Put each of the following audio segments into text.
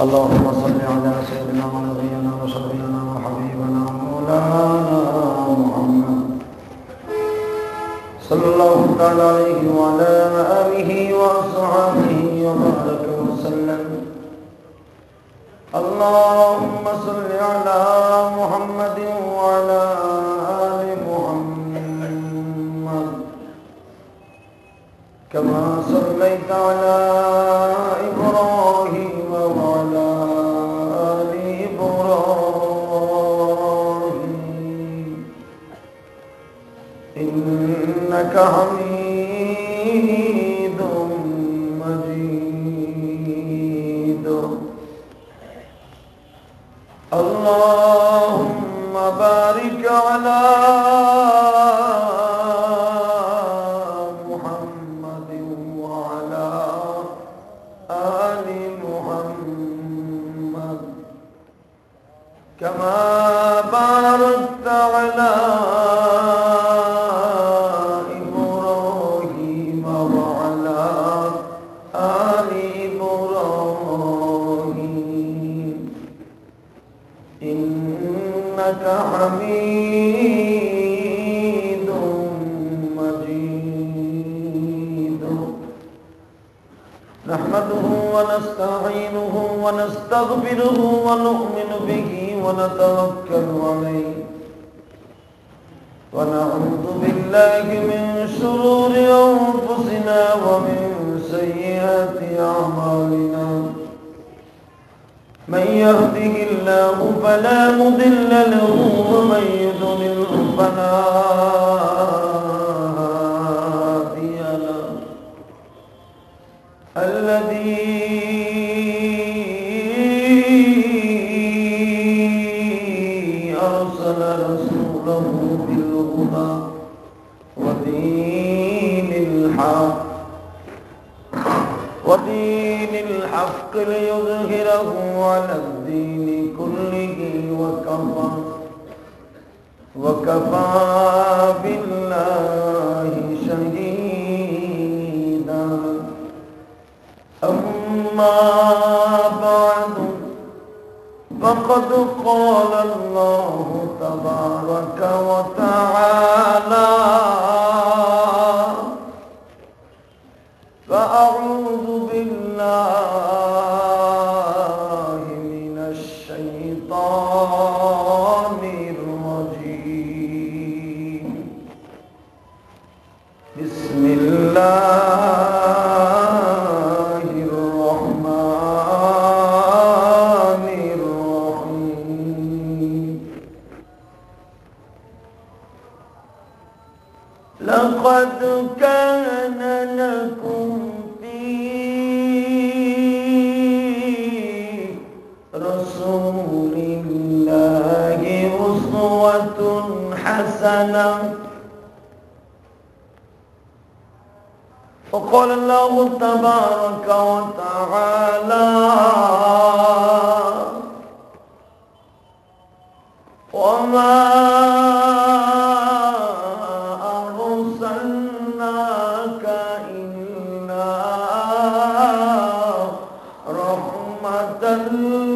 اللهم صل على سيدنا ونبينا وشفيعنا وحبيبنا مولانا محمد صلى الله تعالى عليه وعلى آله وأصحابه وبارك وسلم. اللهم صل على محمد وعلى آل محمد كما صليت على إبراهيم وعلى آل إبراهيم إنك حميد مجيد. اللهم بارك على محمد وعلى آل محمد كما باركت على إبراهيم وعلى آل إبراهيم إنك حميد مجيد. نحمده ونستعينه ونستغفره ونؤمن به ونتوكل عليه ونعوذ بالله من شرور أنفسنا ومن سيئات أعمالنا. من يهده الله فلا مضل له ومن يضلل فلا هادي له. الذي أرسل رسوله بالهدى ودين الحق ليظهره على الدين كله وكفى بالله شهيدا. أما بعد فقد قال الله تبارك وتعالى فأعوذ بالله من الشيطان الرجيم. بسم الله الرحمن الرحيم. لقد كان لكم رسول الله أسوة حسنة. وقال الله تبارك وتعالى وما أرسلناك إلا رحمة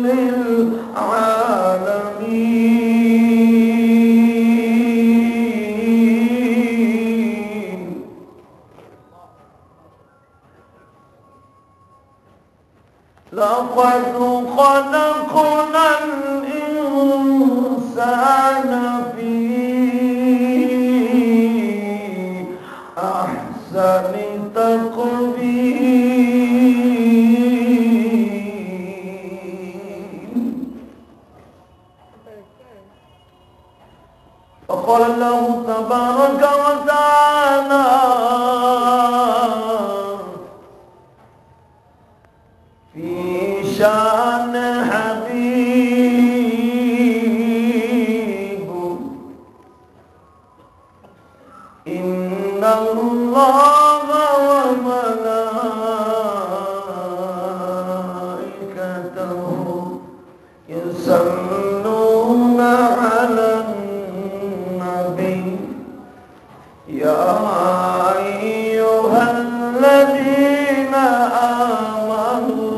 للعالمين. لقد خلقنا الإنسان في أحسن تقويم. وقال الله تبارك وتعالى في شان حبيب إن الله وملائكته يصلون على النبي يا أيها الذين آمنوا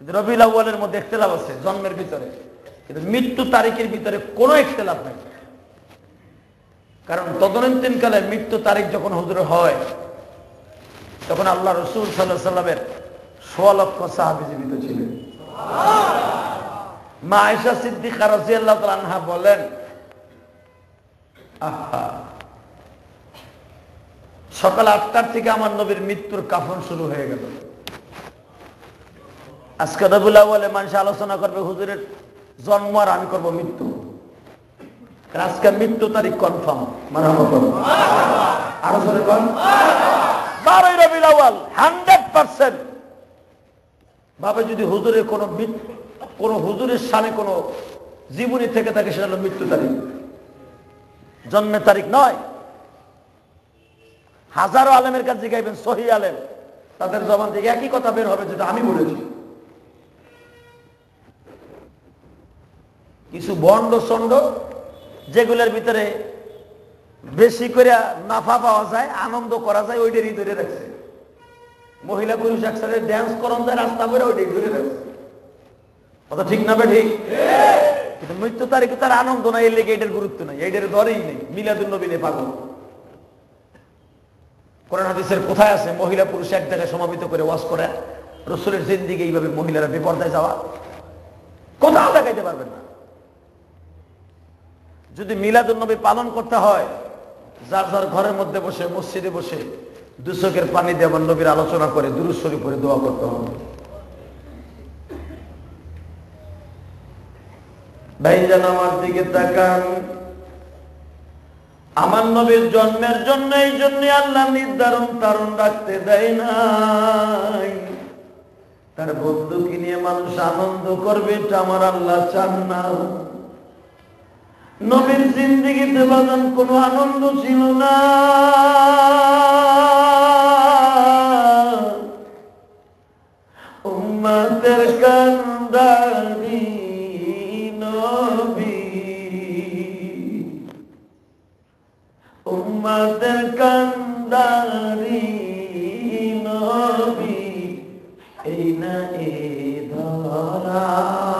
কিন্তু রবিউল আউয়ালের মধ্যে ইখতিলাফ আছে জন্মের ভিতরে, কিন্তু মৃত্যু তারিখের ভিতরে কোনো ইখতিলাফ নেই। কারণ তদনীন্তনকালে মৃত্যু তারিখ যখন হুজুর হয় তখন আল্লাহ রাসূল সাল্লাল্লাহু আলাইহি সাল্লামের ১৬ লক্ষ সাহাবী জীবিত ছিলেন। মা আয়েশা সিদ্দিকা রাদিয়াল্লাহু তাআলা আনহা বলেন, আহা, সকাল ৮টার থেকে আমার নবীর মৃত্যুর কাফন শুরু হয়ে গেল। আজকে রবিউল আউয়ালে মানুষ আলোচনা করবে হুজুরের জন্ম আর আমি করব মৃত্যু। আজকে মৃত্যু তারিখ কনফার্ম। মারহাবা। আরো জোরে বল। 12 রবিউল আউয়াল 100%। ভাবে যদি হুজুরের কোন হুজুরের সামনে কোন জীবনী থেকে থাকে সেটা হলো মৃত্যু তারিখ, জন্মের তারিখ নয়। হাজারো আলেমের কাছে জিজ্ঞাসা, সহি আলেম, তাদের জবান থেকে একই কথা বের হবে যেটা আমি বলেছি। কিছু বন্ড চন্ড যেগুলোর ভিতরে বেশি করে নাফা পাওয়া যায়, আনন্দ করা যায়, ওইটারই ধরে রাখছে। মহিলা পুরুষ একসাথে ড্যান্স করন যায় রাস্তা করে, ওইটাই ধরে রাখছে। কথা ঠিক না? ঠিক। কিন্তু মৃত্যু তারিখে তার আনন্দ নাই, এর লেগে এটার গুরুত্ব নাই, এটার দরেই নেই। মিলাদুন নবী নেই পাগল। কোরআন হাদিসের কোথায় আছে মহিলা পুরুষ এক জায়গায় সমাবেত করে ওয়াজ করে রাসূলের জিন্দেগি এইভাবে মহিলারা বেপরদায় যাওয়া? কোথাও দেখাইতে পারবেন না। যদি মিলাদুন নবী পালন করতে হয়, যার যার ঘরের মধ্যে বসে মসজিদে বসে 2 চোখের পানি দিয়ে আমার নবীর আলোচনা করে দুরূদ শরীফ পড়ে দোয়া করতে হবে। ভাইজান আমার দিকে তাকান। আমার নবীর জন্মের জন্য এই জন্য আল্লাহ নির্ধারণ তারণ রাখতে দেয় নাই। তার বন্ধুকে নিয়ে মানুষ আনন্দ করবে, এটা আমার আল্লাহ চান না। নবীর জিন্দেগিতে বাজান কোনো আনন্দ ছিল না। উম্মতের কান্দারি নবী, উম্মতের কান্দারি নবী, এই না এ ধরায়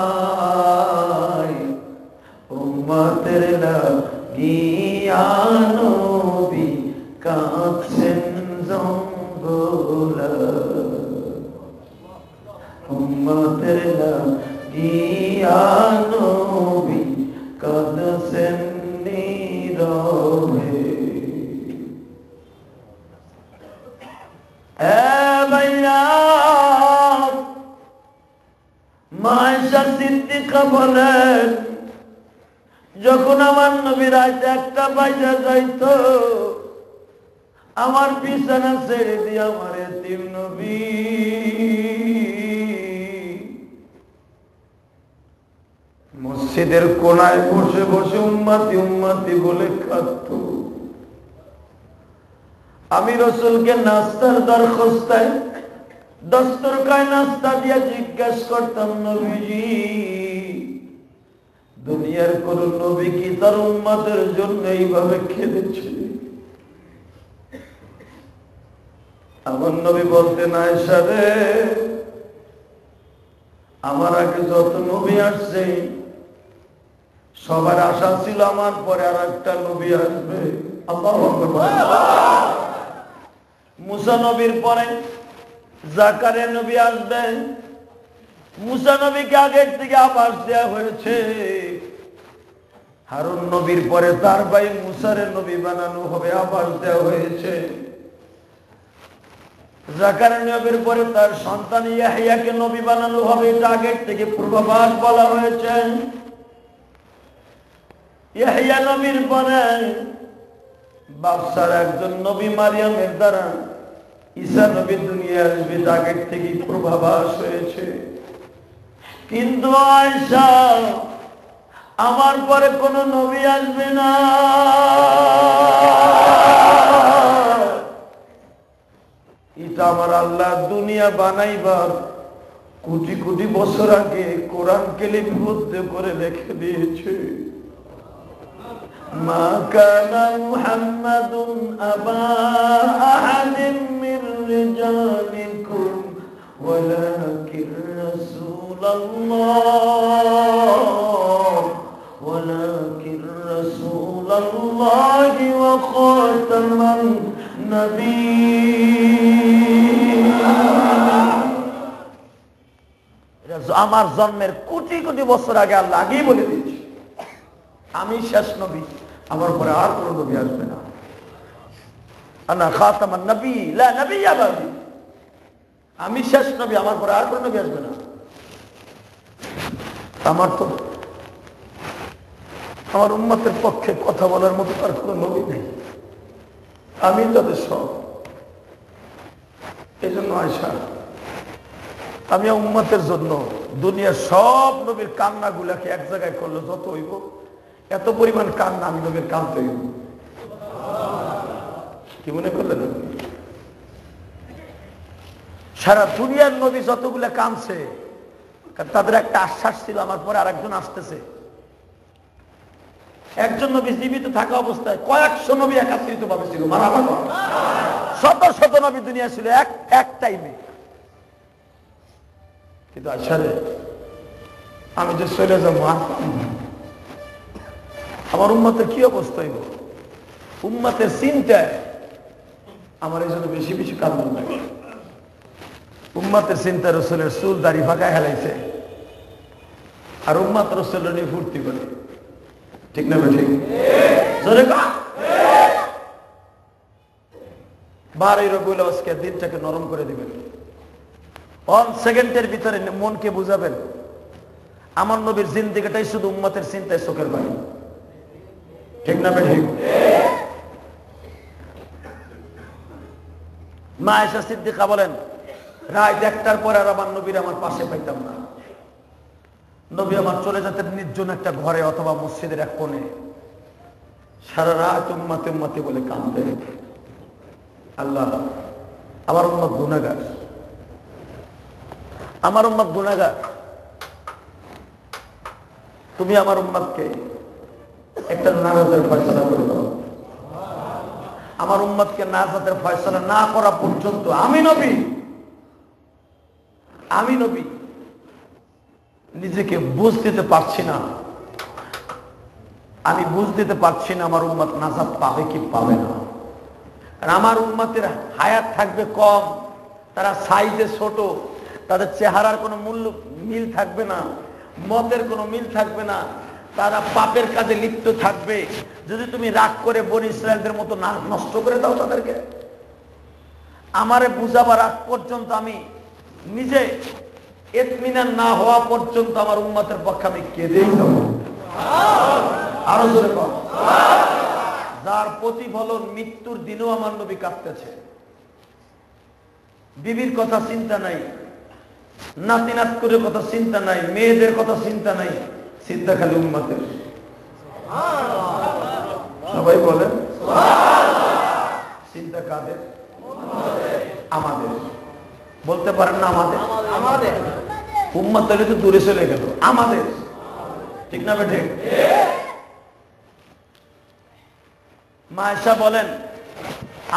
উম্মতের লাগিয়া নবী কাঁদছেন জঙ্গলা, উম্মতের লাগিয়া নবী কাঁদছেন নীরবে। মা আয়েশা সিদ্দিকা বলেন, যখন আমার নবী রাতে 1টা বাজে যাইত, আমার বিছানা ছেড়ে দিয়ে আমার এতিম নবী মসজিদের কোনায় বসে বসে উম্মতি উম্মতি বলে কাঁদত। আমি রাসূলকে নাস্তার দরখাস্তায় দস্তরখানায় নাস্তা দিয়ে জিজ্ঞাসা করতাম, নবীজি, দুনিয়ার কোন নবী কি তার উম্মতের জন্য এইভাবে কেঁদেছে? আমার নবী বলতেন, আয়েশা রে, আমার আগে যত নবী আসছে সবার আশা ছিল আমার পরে আর একটা নবী আসবে। আল্লাহু আকবার। মুসা নবীর পরে জাকারিয়া নবী আসবেন। মুসা নবীকে আগের থেকে আভাস দেওয়া হয়েছে। হারুন নবীর পরে তার ভাই মুসারে নবী বানানো হবে, আভাস দেওয়া হয়েছে। জাকারিয়া নবীর পরে তার সন্তান ইয়াহইয়াকে নবী বানানো হবে, এটা আগের থেকে পূর্বাভাস বলা হয়েছে। ইয়াহইয়া নবীর পরে বাদশার একজন নবী মারিয়ামের দ্বারা ঈসা নবী দুনিয়ায় আসবে, আগের থেকে পূর্বাভাস হয়েছে। কিন্তু আয়েশা, আমার পরে কোন নবী আসবে না। এটা আমার আল্লাহ দুনিয়া বানাইবার কোটি কোটি বছর আগে কোরআনকে লিপিবদ্ধ করে রেখে দিয়েছে। মা কানা মুহাম্মাদুন আবা আহাদিন মির রিজালিকুম ওয়ালাকিন রাসূলুল্লাহ ওয়ালাকিন রাসূলুল্লাহি ওয়া খাতামান নবিয়্যিন। আমার জন্মের কোটি কোটি বছর আগে আল্লাহ আগেই বলে দিয়েছে আমি শেষ নবী, আমার পরে আর কোনো নবী আসবে না। আনা খাতামান নবী লা নবিয়্যা বাদি, আমি শেষ নবী, আমার পরে আর কোনো নবী আসবে না। আমার তো আমার উম্মতের পক্ষে কথা বলার মতো আর কোনো নবী নেই, আমি তাদের সব। এই জন্য আয়সা আমি উম্মতের জন্য দুনিয়ার সব নবীর কান্না গুলাকে এক জায়গায় করলো যত হইব, এত পরিমাণ কান্না আমি নবীর কাঁদতে হইব। কি মনে করলেন? সারা দুনিয়ার নবী যতগুলা কাঁদছে, তাদের একটা আশ্বাস ছিল আমার পরে আরেকজন আসতেছে। একজন নবী জীবিত থাকা অবস্থায় কয়েকশো নবী একাত্রিত ভাবে ছিল, শত শত নবী দুনিয়া ছিল এক টাইমে। কিন্তু আশারে আমি যে চলে যাবো, আমার উম্মতের কি অবস্থা হইব? উম্মতের চিন্তায় আমার এই জন্য বেশি বেশি কান্দন লাগে। উম্মতের চিন্তা রসুলের চুল দাড়ি ফাঁকায় হেলাইছে, আর উম্মত রসুলের নিয়ে ফুর্তি করে। ঠিক না ঠিক? বারোই রবিউল আজকে দিনটাকে নরম করে দিবেন। 1 সেকেন্ডের ভিতরে মনকে বুঝাবেন আমার নবীর জিন্দেগিটাই শুধু উম্মতের চিন্তায় চোখের বাড়ি। ঠিক না ঠিক? মা আয়েশা সিদ্দিকা বলেন, রাত 1টার পরে আর আমার নবীর আমার পাশে পাইতাম না। নবী আমার চলে যেতেন নির্জন একটা ঘরে অথবা মসজিদের এক কোণে, সারা রাত উম্মতে উম্মতে বলে কাঁদতেন। আল্লাহ, আমার উম্মত গুনাহগার, আমার উম্মত গুনাহগার, তুমি আমার উম্মতকে একটা নাজাতের ফয়সালা করে দাও। আমার উম্মতকে নাজাতের ফয়সালা না করা পর্যন্ত আমি নবী নিজেকে বুঝ দিতে পারছি না। আমি বুঝ দিতে পারছি না আমার উম্মত নাজাত পাবে কি পাবে না। কারণ আমার উম্মতের হায়াত থাকবে কম, তারা সাইজে ছোট, তাদের চেহারার কোনো মিল থাকবে না, মতের কোনো মিল থাকবে না, তারা পাপের কাজে লিপ্ত থাকবে। যদি তুমি রাগ করে বনি ইসরায়েলদের মতো না নষ্ট করে দাও তাদেরকে, আমারে বুঝাবার আগ পর্যন্ত আমি নিজে ইতমিনান না হওয়া পর্যন্ত আমার উম্মতের পক্ষে আমি কেঁদেই যাব। আরো জোরে বল। যার প্রতিফলন মৃত্যুর দিনেও আমার নবী কাঁদতেছে। বিবির কথা চিন্তা নাই, নাতি নাতকুরের কথা চিন্তা নাই, মেয়েদের কথা চিন্তা নাই, চিন্তা খালি উম্মতের। সবাই বলেন চিন্তা কাদের? আমাদের। বলতে পারেন না আমাদের? আমাদের উম্মত তাহলে তো দূরে চলে গেল, আমাদের। ঠিক না ঠিক? মা আয়েশা বলেন,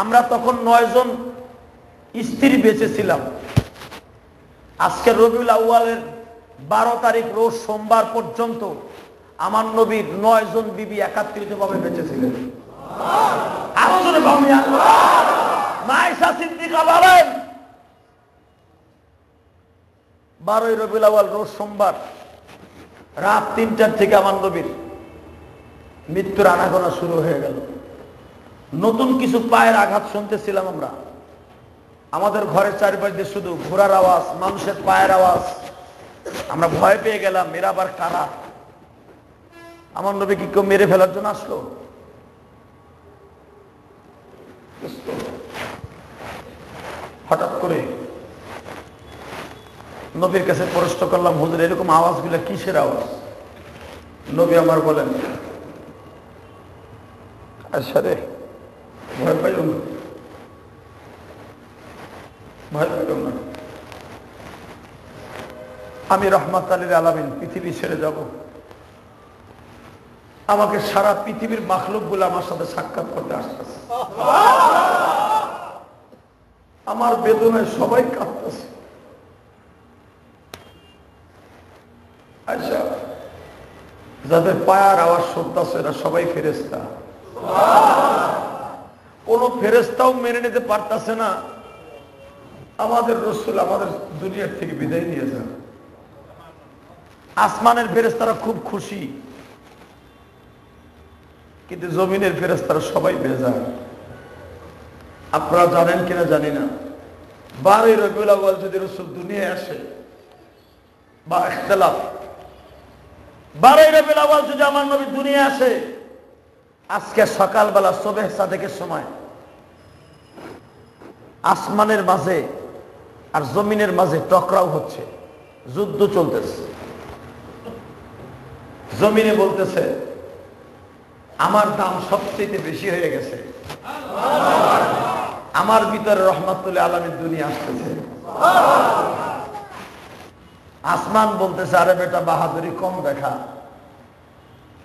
আমরা তখন 9 জন স্ত্রী বেঁচে ছিলাম। আজকে রবিউল আউয়ালের 12 তারিখ রোজ সোমবার পর্যন্ত আমার নবীর 9 জন বিবি একাত্রিত ভাবে বেঁচে ছিলেন। আরো জোরে বলেন। মা আয়েশা সিদ্দিকা বলেন, 12ই রবিউল আউয়াল রোজ সোমবার রাত 3টার থেকে আমার নবীর মৃত্যুর আনাগোনা শুরু হয়ে গেল। নতুন কিছু পায়ের আঘাত শুনতেছিলাম আমরা। আমাদের ঘরের চারিপাশ দিয়ে শুধু ঘোড়ার আওয়াজ, মানুষের পায়ের আওয়াজ। আমরা ভয় পেয়ে গেলাম, এরা আবার কারা? আমার নবী কি কেউ মেরে ফেলার জন্য আসলো? হঠাৎ করে নবীর কাছে প্রশ্ন করলাম, হুজুর এরকম আওয়াজগুলো কিসের আওয়াজ? নবী আমার বলেন, আচ্ছা রে, ভয় পাইও না, ভয় পাইও না, আমি রহমাত আলীর আলামিন পৃথিবী ছেড়ে যাব। আমাকে সারা পৃথিবীর মাখলুক গুলো আমার সাথে সাক্ষাৎ করতে আসতেছে। আমার বেদনায় সবাই কাঁদতেছে। আচ্ছা, যাদের পায়ার আওয়াজ শুনতেছে এরা সবাই ফেরেশতা। কোন ফেরেশতাও মেনে নিতে পারতেছে না আমাদের রাসূল আমাদের দুনিয়ার থেকে বিদায় নিয়েছেন। আসমানের ফেরেশতারা খুব খুশি, কিন্তু জমিনের ফেরেশতারা সবাই বেজার। আপনারা জানেন কিনা জানি না, 12 রবিউল আউয়াল যদি রাসূল দুনিয়ায় আসে বা ইখতিলাফ, 12 রবিউল আউয়াল যদি আমার নবী দুনিয়ায় আসে, আজকে সকালবেলা সুবহ সাদেকের সময় আসমানের মাঝে আর জমিনের মাঝে টকরাও হচ্ছে, যুদ্ধ চলতেছে। জমিনে বলতেছে আমার দাম সবচেয়ে বেশি হয়ে গেছে, আমার ভিতরে রহমাতুল আলামিন দুনিয়া আসতেছে। আসমান বলতেছে আরে বেটা বাহাদুরি কম দেখা,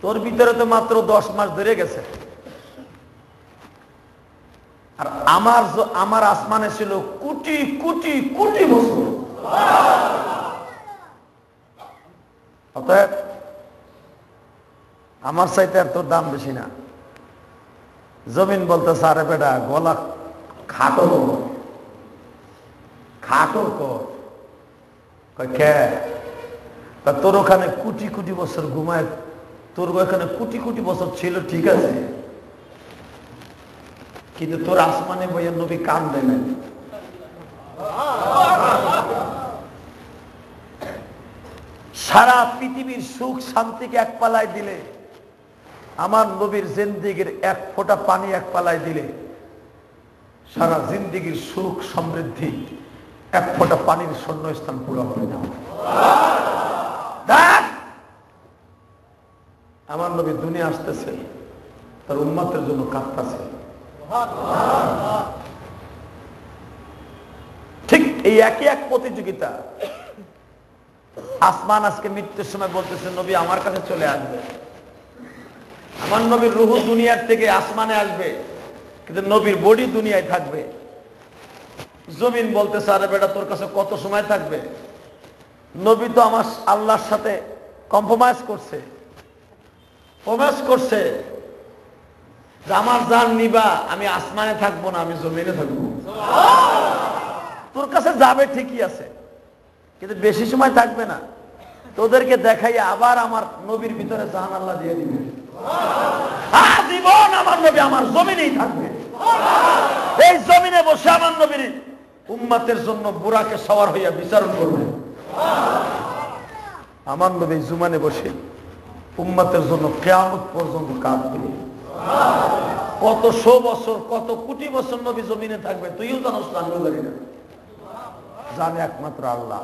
তোর ভিতরে তো মাত্র 10 মাস ধরে গেছে। আর আমার আসমানে ছিল কোটি কোটি কোটি বছর। অতএব আমার চাইতে আর তোর দাম বেশি না। জমিন বলতেছে আরে বেটা গলা খাটো খাটো কর। তোর ওখানে কোটি কোটি বছর ঘুমায়, তোর ওখানে কোটি কোটি বছর ছিল ঠিক আছে, কিন্তু তোর আসমানে বইয়ের নবী কান দেয় নাই। সারা পৃথিবীর সুখ শান্তিকে এক পালায় দিলে, আমার নবীর জিন্দেগির এক ফোঁটা পানি এক পালায় দিলে সারা জিন্দেগির সুখ সমৃদ্ধি এক ফোঁটা পানির শূন্যস্থান পুরো হবে না। দেখ আমার নবী দুনিয়া আসতেছে, তার উম্মতের জন্য কাঁদতেছে। ঠিক এই একই এক প্রতিযোগিতা। আসমান আজকে মৃত্যুর সময় বলতেছে নবী আমার কাছে চলে আসবে, আমার নবীর রূহ দুনিয়ার থেকে আসমানে আসবে, কিন্তু নবীর বডি দুনিয়ায় থাকবে। জমিন বলতেছে আরে বেটা তোর কাছে কত সময় থাকবে, নবী তো আমার আল্লাহর সাথে কম্প্রোমাইজ করছে, প্রমিস করছে যে আমার জান নিবা, আমি আসমানে থাকবো না, আমি জমিনে থাকবো। তোর কাছে যাবে ঠিকই আছে, কিন্তু বেশি সময় থাকবে না, তোদেরকে দেখাই আবার আমার নবীর ভিতরে জাহান আল্লাহ দিয়ে দিবে। জীবন আমার নবী আমার জমিনেই থাকবে, এই জমিনে বসে আমার নবীর উম্মতের জন্য বুরাকে সওয়ার হইয়া বিচারণ করবে। আমার নবী জুমানে বসে উম্মতের জন্য কিয়ামত পর্যন্ত কাঁদবে। কত শো বছর কত কোটি বছর নবী জমিনে থাকবে তুইও জানোস না, আমিও জানি না, জানে একমাত্র আল্লাহ।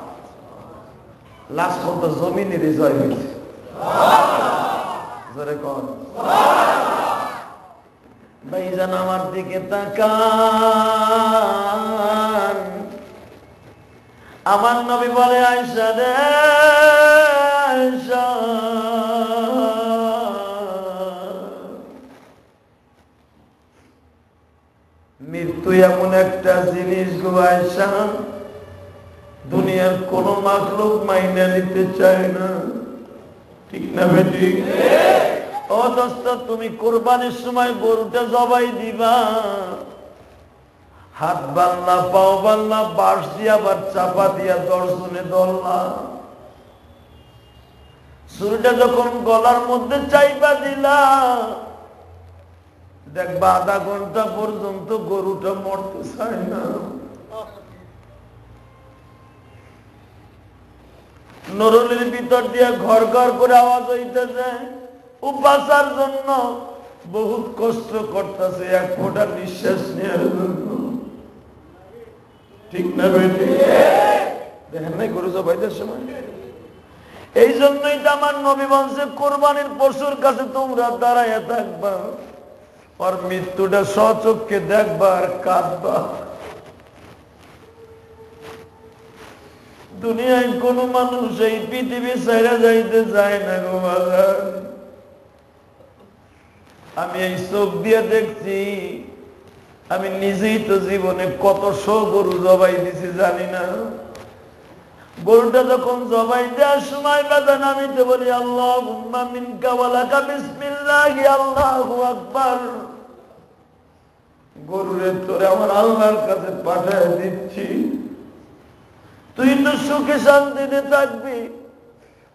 লাস্ট পর্যন্ত জমিনে রিজয় হয়েছে। জোরে কর ভাইজান আমার দিকে তাকান। আমার নবী বলে আয়েশা রে আয়েশা, মৃত্যু এমন একটা জিনিস গো আয়েশা, দুনিয়ার কোন মাখলুক মাইনা নিতে চায় না, ঠিক না বেটি? ও দোস্ত তুমি কোরবানির সময় গরুটা জবাই দিবা, হাত বাল্লা পাও বাল্লা বাঁশ দিয়া আবার চাপা দিয়া দর্শনে দল্লা, ছুরিটা যখন গলার মধ্যে চাইবা দিলা, দেখবা আধা ঘন্টা পর্যন্ত গরুটা মরতে চায় না। নরলের ভিতর দিয়ে ঘর ঘর করে আওয়াজ হইতেছে, উপাসার জন্য বহুত কষ্ট করতেছে, এক ফোঁটা নিঃশ্বাস নেওয়ার জন্য, ঠিক না বেটি? দেখেন নাই গরু জবাইদের সময়? এই জন্যই তো আমার নবী বলছে কোরবানির পশুর কাছে তোমরা দাঁড়াইয়া থাকবা, আর মৃত্যুটা স্বচক্ষে দেখবা আর কাঁদবা। দুনিয়ায় কোন মানুষ এই পৃথিবী ছেড়ে যাইতে চায় না গো বাজার। আমি এই চোখ দিয়ে দেখছি, আমি নিজেই তো জীবনে কত শো গরু জবাই দিছি জানি না। গরুটা যখন জবাই দেওয়ার সময় বাজান আমি তো বলি আল্লাহুম্মা মিনকা ওয়া লাকা বিসমিল্লাহ, আল্লাহু আকবার। গরুরে তোরে আমার আল্লাহর কাছে পাঠিয়ে দিচ্ছি, তুই তো সুখে শান্তিতে থাকবি,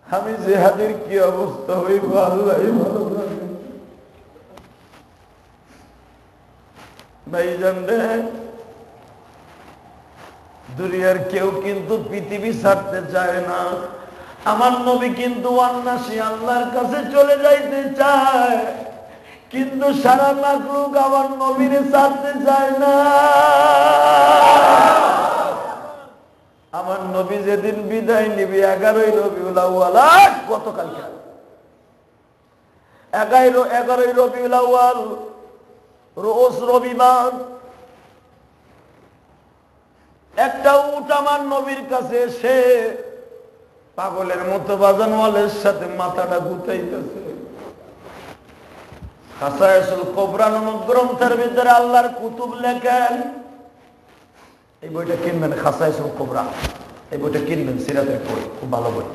আমি জিহাদের কি অবস্থা হইব আল্লাহই ভালো জানে। ভাইজান রে, দুনিয়ার কেউ কিন্তু পৃথিবী ছাড়তে চায় না, আমার নবী কিন্তু অন্নাসী আল্লাহর কাছে চলে যাইতে চায়, কিন্তু সারা মাখলুক আমার নবীরে ছাড়তে চায় না। আমার নবী যেদিন বিদায় নিবি 11ই রবিউল আউয়াল, গতকালকে 11ই রবিউল আউয়াল, রোজ রবিবার, একটা উট আমার নবীর কাছে এসে পাগলের মতো বাজান ওয়ালের সাথে মাথাটা গুটাইতেছে। খাসায়েসুল কুবরা নামক গ্রন্থের ভিতরে আল্লাহর কুতুব লেখেন, এই বইটা কিনবেন, খাসায়েসুল কুবরা, এই বইটা কিনবেন, সিরাতের বই, খুব ভালো বই।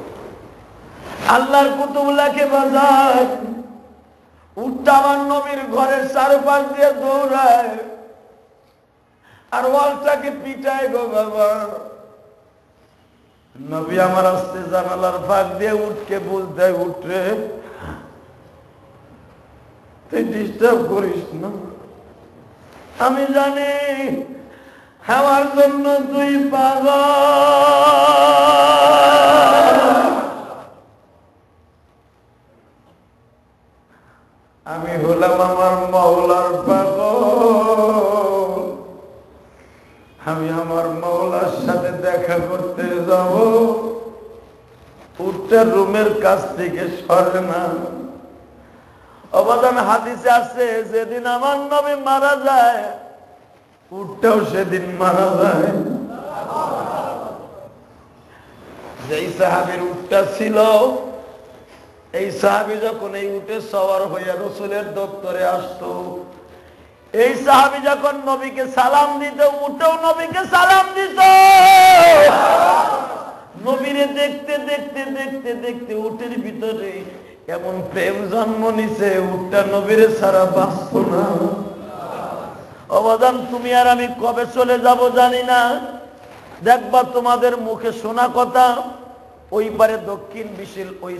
আল্লাহর কুতুব লেখে বাজান উটটা আমার নবীর ঘরের চারপাশ দিয়ে দৌড়ায় আর ওয়ালটাকে পিটায় গো বাবা। নবী আমার আস্তে জানালার ফাঁক দিয়ে উঠকে বলতে, উঠরে তুই ডিস্টার্ব করিস না, আমি জানি আমার জন্য তুই পাগল, আমি হলাম আমার মাওলার পাগল, আমি আমার মাওলার সাথে দেখা করতে যাব, উঠটা রুমের কাছ থেকে সরে না। অবদান হাদিসে আছে যেদিন আমার নবী মারা যায় উটটাও সেদিন মারা যায়। যেই সাহাবীর উটটা ছিল, এই সাহাবী যখন এই উটে সওয়ার হইয়া রাসূলের দপ্তরে আসতো, এই সাহাবী যখন নবীকে সালাম দিত, উটেও নবীকে সালাম দিত। নবীরে দেখতে দেখতে দেখতে দেখতে উটের ভিতরে এমন প্রেম জন্ম নিছে, উটটা নবীরে ছাড়া বাঁচত না। অবদান তুমি আর আমি কবে চলে যাব জানি না, দেখবা তোমাদের মুখে শোনা কথা, ওই পারে দক্ষিণ বিশিল ওই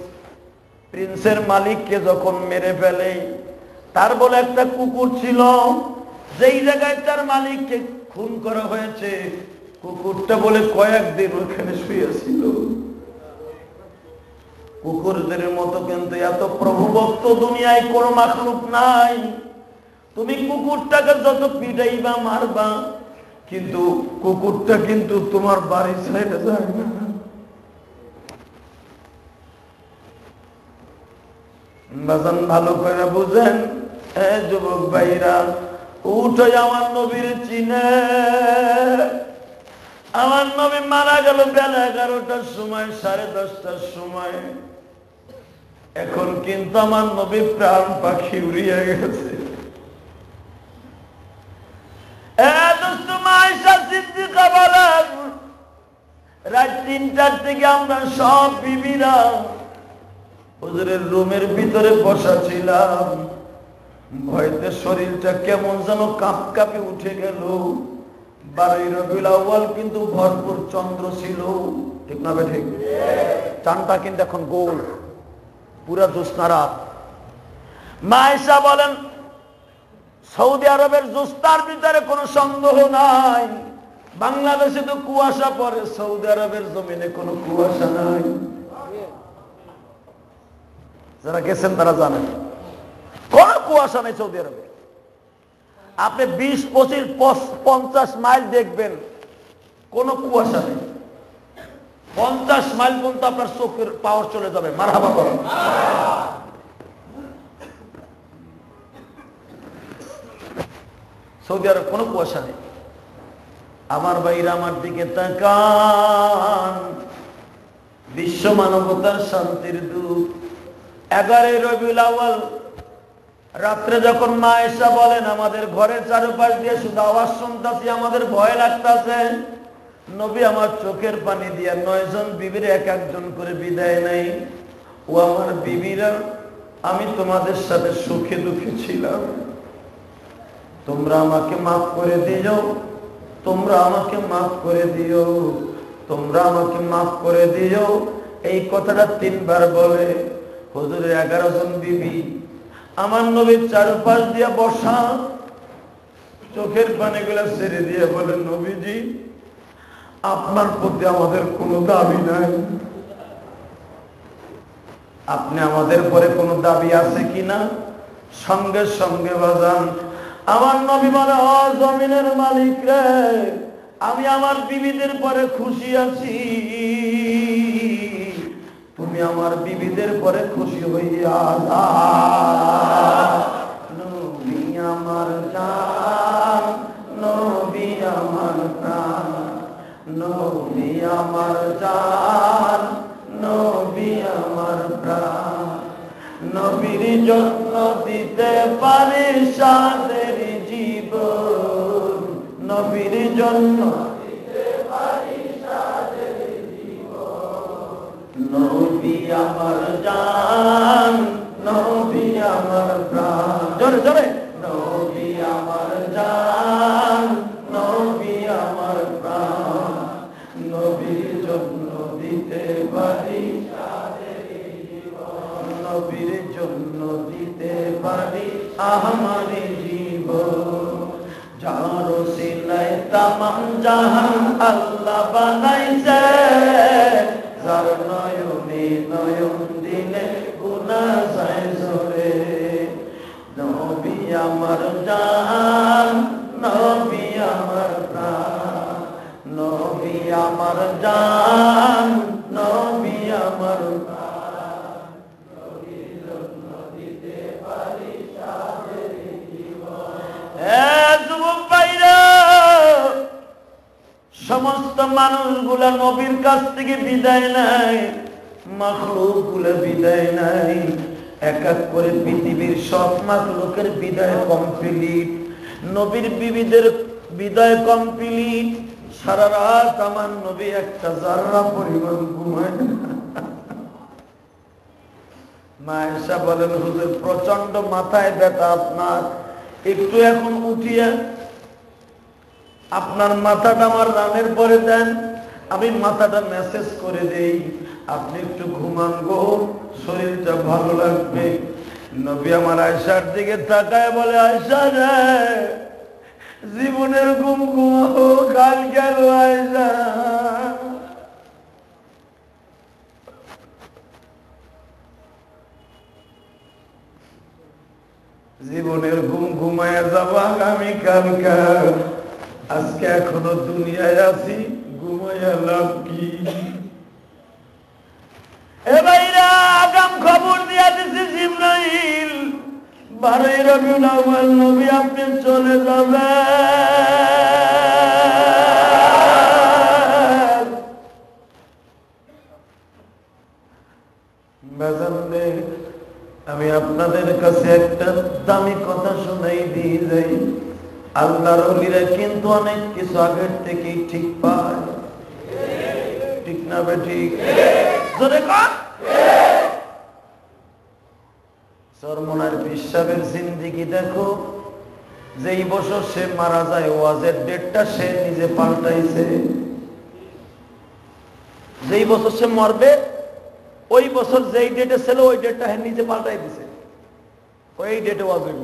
প্রিন্সের মালিককে যখন মেরে ফেলে, তার বলে একটা কুকুর ছিল, যেই জায়গায় তার মালিককে খুন করা হয়েছে, কুকুরটা বলে কয়েকদিন ওখানে শুয়েছিল। কুকুরদের মতো কিন্তু এত প্রভুভক্ত দুনিয়ায় কোন মাখলুক নাই। তুমি কুকুরটাকে যত পিটাইবা মারবা, কিন্তু কুকুরটা কিন্তু তোমার বাড়ি ছেড়ে যায় না। বাজান ভালো করে বুঝেন, যুবক ভাইরা, উঠে আমার নবীর চিনে। আমার নবী মারা গেল বেলা 11টার সময়, 10:30টার সময়। এখন কিন্তু আমার নবী প্রাণ পাখি উড়িয়ে গেছে। রাত 3টার থেকে আমরা সব বিবিরা হুজুরের রুমের ভিতরে বসা ছিলাম, ভয়তে শরীরটা কেমন যেন কাঁপকাঁপে উঠে গেল। 12ই রবিউল আউয়াল কিন্তু ভরপুর চন্দ্র ছিল, ঠিক না বে ঠিক? চাঁদটা কিন্তু এখন গোল, পুরা জ্যোৎস্না রাত। মা আয়েশা বলেন, সৌদি আরবের জ্যোৎস্নার ভিতরে কোনো সন্দেহ নাই, বাংলাদেশে তো কুয়াশা পড়ে, সৌদি আরবের জমিনে কোনো কুয়াশা নাই। যারা গেছেন তারা জানেন কোন কুয়াশা নেই সৌদি আরবে। আপনি 20, 25, 50 মাইল দেখবেন কোন কুয়াশা নেই। 50 মাইল পর্যন্ত আপনার চোখের পাওয়ার চলে যাবে। মারহাবা বলেন। সৌদি আরব কোনো কুয়াশা নেই। আমার ভাইরা আমার দিকে তাকান, বিশ্ব মানবতার শান্তির দূত 11ই রবিউল আউয়াল রাত্রে যখন মা আয়েশা বলেন আমাদের ঘরের চারপাশ দিয়ে শুধু আওয়াজ শুনতেছি, আমাদের ভয় লাগতেছে। নবী আমার চোখের পানি দিয়া 9 জন বিবির এক একজন করে বিদায় নেই। ও আমার বিবিরা, আমি তোমাদের সাথে সুখে দুঃখে ছিলাম, তোমরা আমাকে মাফ করে দিও, তোমরা আমাকে মাফ করে দিও, তোমরা আমাকে মাফ করে দিও। এই কথাটা 3 বার বলে হুজুরের 11 জন বিবি আমার নবীর চারপাশ দিয়া বসা, চোখের পানিগুলা ছেড়ে দিয়ে বলে, নবীজি আপনার প্রতি আমাদের কোনো দাবি নাই, আপনি আমাদের পরে কোনো দাবি আছে কিনা? সঙ্গে সঙ্গে বাজান আমার নবী বলে, ও জমিনের মালিক রে, আমি আমার বিবিদের পরে খুশি আছি, তুমি আমার বিবিদের পরে খুশি হইয়া যাও। নবী আমার জান, নবী আমার প্রাণ, নবী আমার জান, নবী আমার প্রাণ, নবীর জন্য দিতে পারি সাদের জীবন, নবীর জন্য দিতে পারি সাদের জীবন, নবী আমার জান, নবী আমার প্রাণ, জোরে জোরে, নবী আমার জান, নবী আমার প্রাণ, নবীর জন্য দিতে পারি সাদের জীবন, নবীর জন্য দিতে পারি আমার জীবন। যার ওসিলায় তামাম জাহান আল্লাহ বানাইছে, যার নয়নে নয়ন দিলে গুনাহ যায় ঝরে, নবী আমার জান, নবী আমার প্রাণ, নবী আমার জান, নবী আমার প্রাণ, নবীর জন্য দিতে পারি সাদের জীবন। যুবক ভাইরা, সমস্ত মানুষগুলা নবীর কাছ থেকে বিদায় নাই, মাখলুক গুলা বিদায় নাই, এক এক করে পৃথিবীর সব মাখলুকের বিদায় কমপ্লিট, নবীর বিবিদের বিদায় কমপ্লিট। সারা রাত আমার নবী একটা জাররা পরিমাণ ঘুমায় না। মা আয়েশা বলেন, হুজুর প্রচন্ড মাথায় ব্যথা আপনার, একটু এখন উঠিয়া আপনার মাথাটা আমার রানের পরে দেন, আমি মাথাটা মেসেজ করে দেই, আপনি একটু ঘুমান গো, শরীরটা ভালো লাগবে। নবী আমার আয়েশার দিকে তাকায় বলে, আয়েশা রে, জীবনের ঘুম ঘুমাবো, কাল গেল আয়েশা, জীবনের ঘুম ঘুমায় যাবো আগামীকাল, আজকে এখনো দুনিয়ায় আছি, ঘুমাইয়া লাভ কি? এ ভাইরা, আগাম খবর দিয়া দিছে জিবরাইল, 12 রবিউল আউয়াল নবী আপনি চলে যাবেন। বাজানরে, আমি আপনাদের কাছে একটা দামি কথা শোনাই দিয়ে যাই, আল্লাহর ওলিরা কিন্তু অনেক কিছু আগের থেকেই ঠিক পায়, ঠিক না বেঠিক? জোরে কর। চরমনার পিসাবের জিন্দেগি দেখো, যেই বছর সে মারা যায় ওয়াজের ডেটটা সে নিজে পাল্টাইছে, যেই বছর সে মরবে ওই বছর যেই ডেটে ছিল ওই ডেটটা হ্যাঁ নিজে পাল্টাই দিছে, ওই ডেটে ওয়াজ হইব।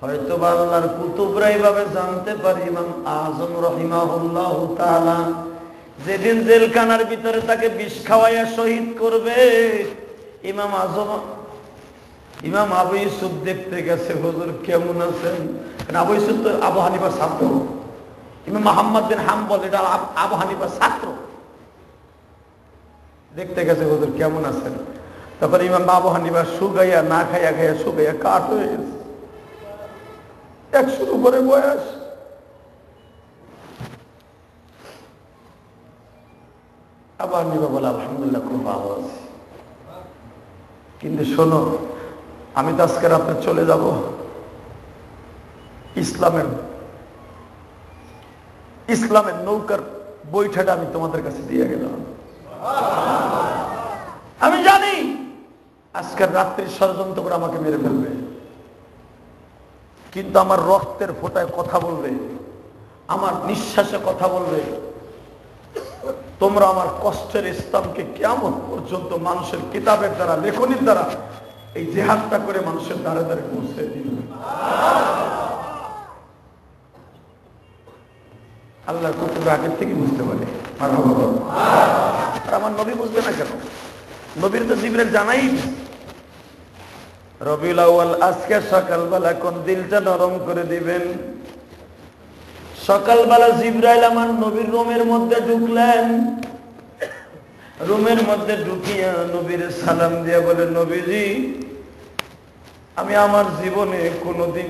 হয়তো আল্লাহর কুতুবরা এইভাবে জানতে পারি। ইমাম আযম রাহিমাহুল্লাহু তাআলা যেদিন জেলখানার ভিতরে তাকে বিষ খাওয়াইয়া শহীদ করবে, ইমাম আবু ইউসুফ দেখতে গেছে, হুজুর কেমন আছেন? আবু ইউসুফ তো আবু হানিফার ছাত্র, ইমাম মুহাম্মদ বিন হাম্বল এটা আবু হানিফার ছাত্র, দেখতে গেছে, হুজুর কেমন আছেন? তখন ইমাম আবু হানিফা শুকাইয়া না খাইয়া খাইয়া শুকাইয়া কাঠ হয়ে গেছে, 100 উপরে বয়স। আবু হানিফা বলে, আলহামদুলিল্লাহ খুব ভালো আছি, কিন্তু শোনো, আমি তো আজকে রাতে চলে যাব, ইসলামের ইসলামের নৌকার বৈঠাটা আমি তোমাদের কাছে দিয়ে গেলাম। আমি জানি আজকের রাত্রির ষড়যন্ত্র করে আমাকে মেরে ফেলবে, কিন্তু আমার রক্তের ফোঁটায় কথা বলবে, আমার নিঃশ্বাসে কথা বলবে। তোমরা আমার কষ্টের ইসলামকে কিয়ামত পর্যন্ত মানুষের কিতাবের দ্বারা, লেখনীর দ্বারা এই জিহাদটা করে মানুষের দ্বারে দ্বারে পৌঁছে দিবে। আল্লাহর কুতুবে আগের থেকে বুঝতে পারে। আর আমার নবী বুঝবে না কেন? নবীর তো জিবরাইল জানাই। রবিউল আউয়াল আজকে সকালবেলা কোন দিলটা নরম করে দিবেন। সকালবেলা জিবরাইল আমার নবীর রুমের মধ্যে ঢুকলেন। রুমের মধ্যে ঢুকিয়া নবীর সালাম দিয়ে বলে, নবীজি, আমি আমার জীবনে কোনোদিন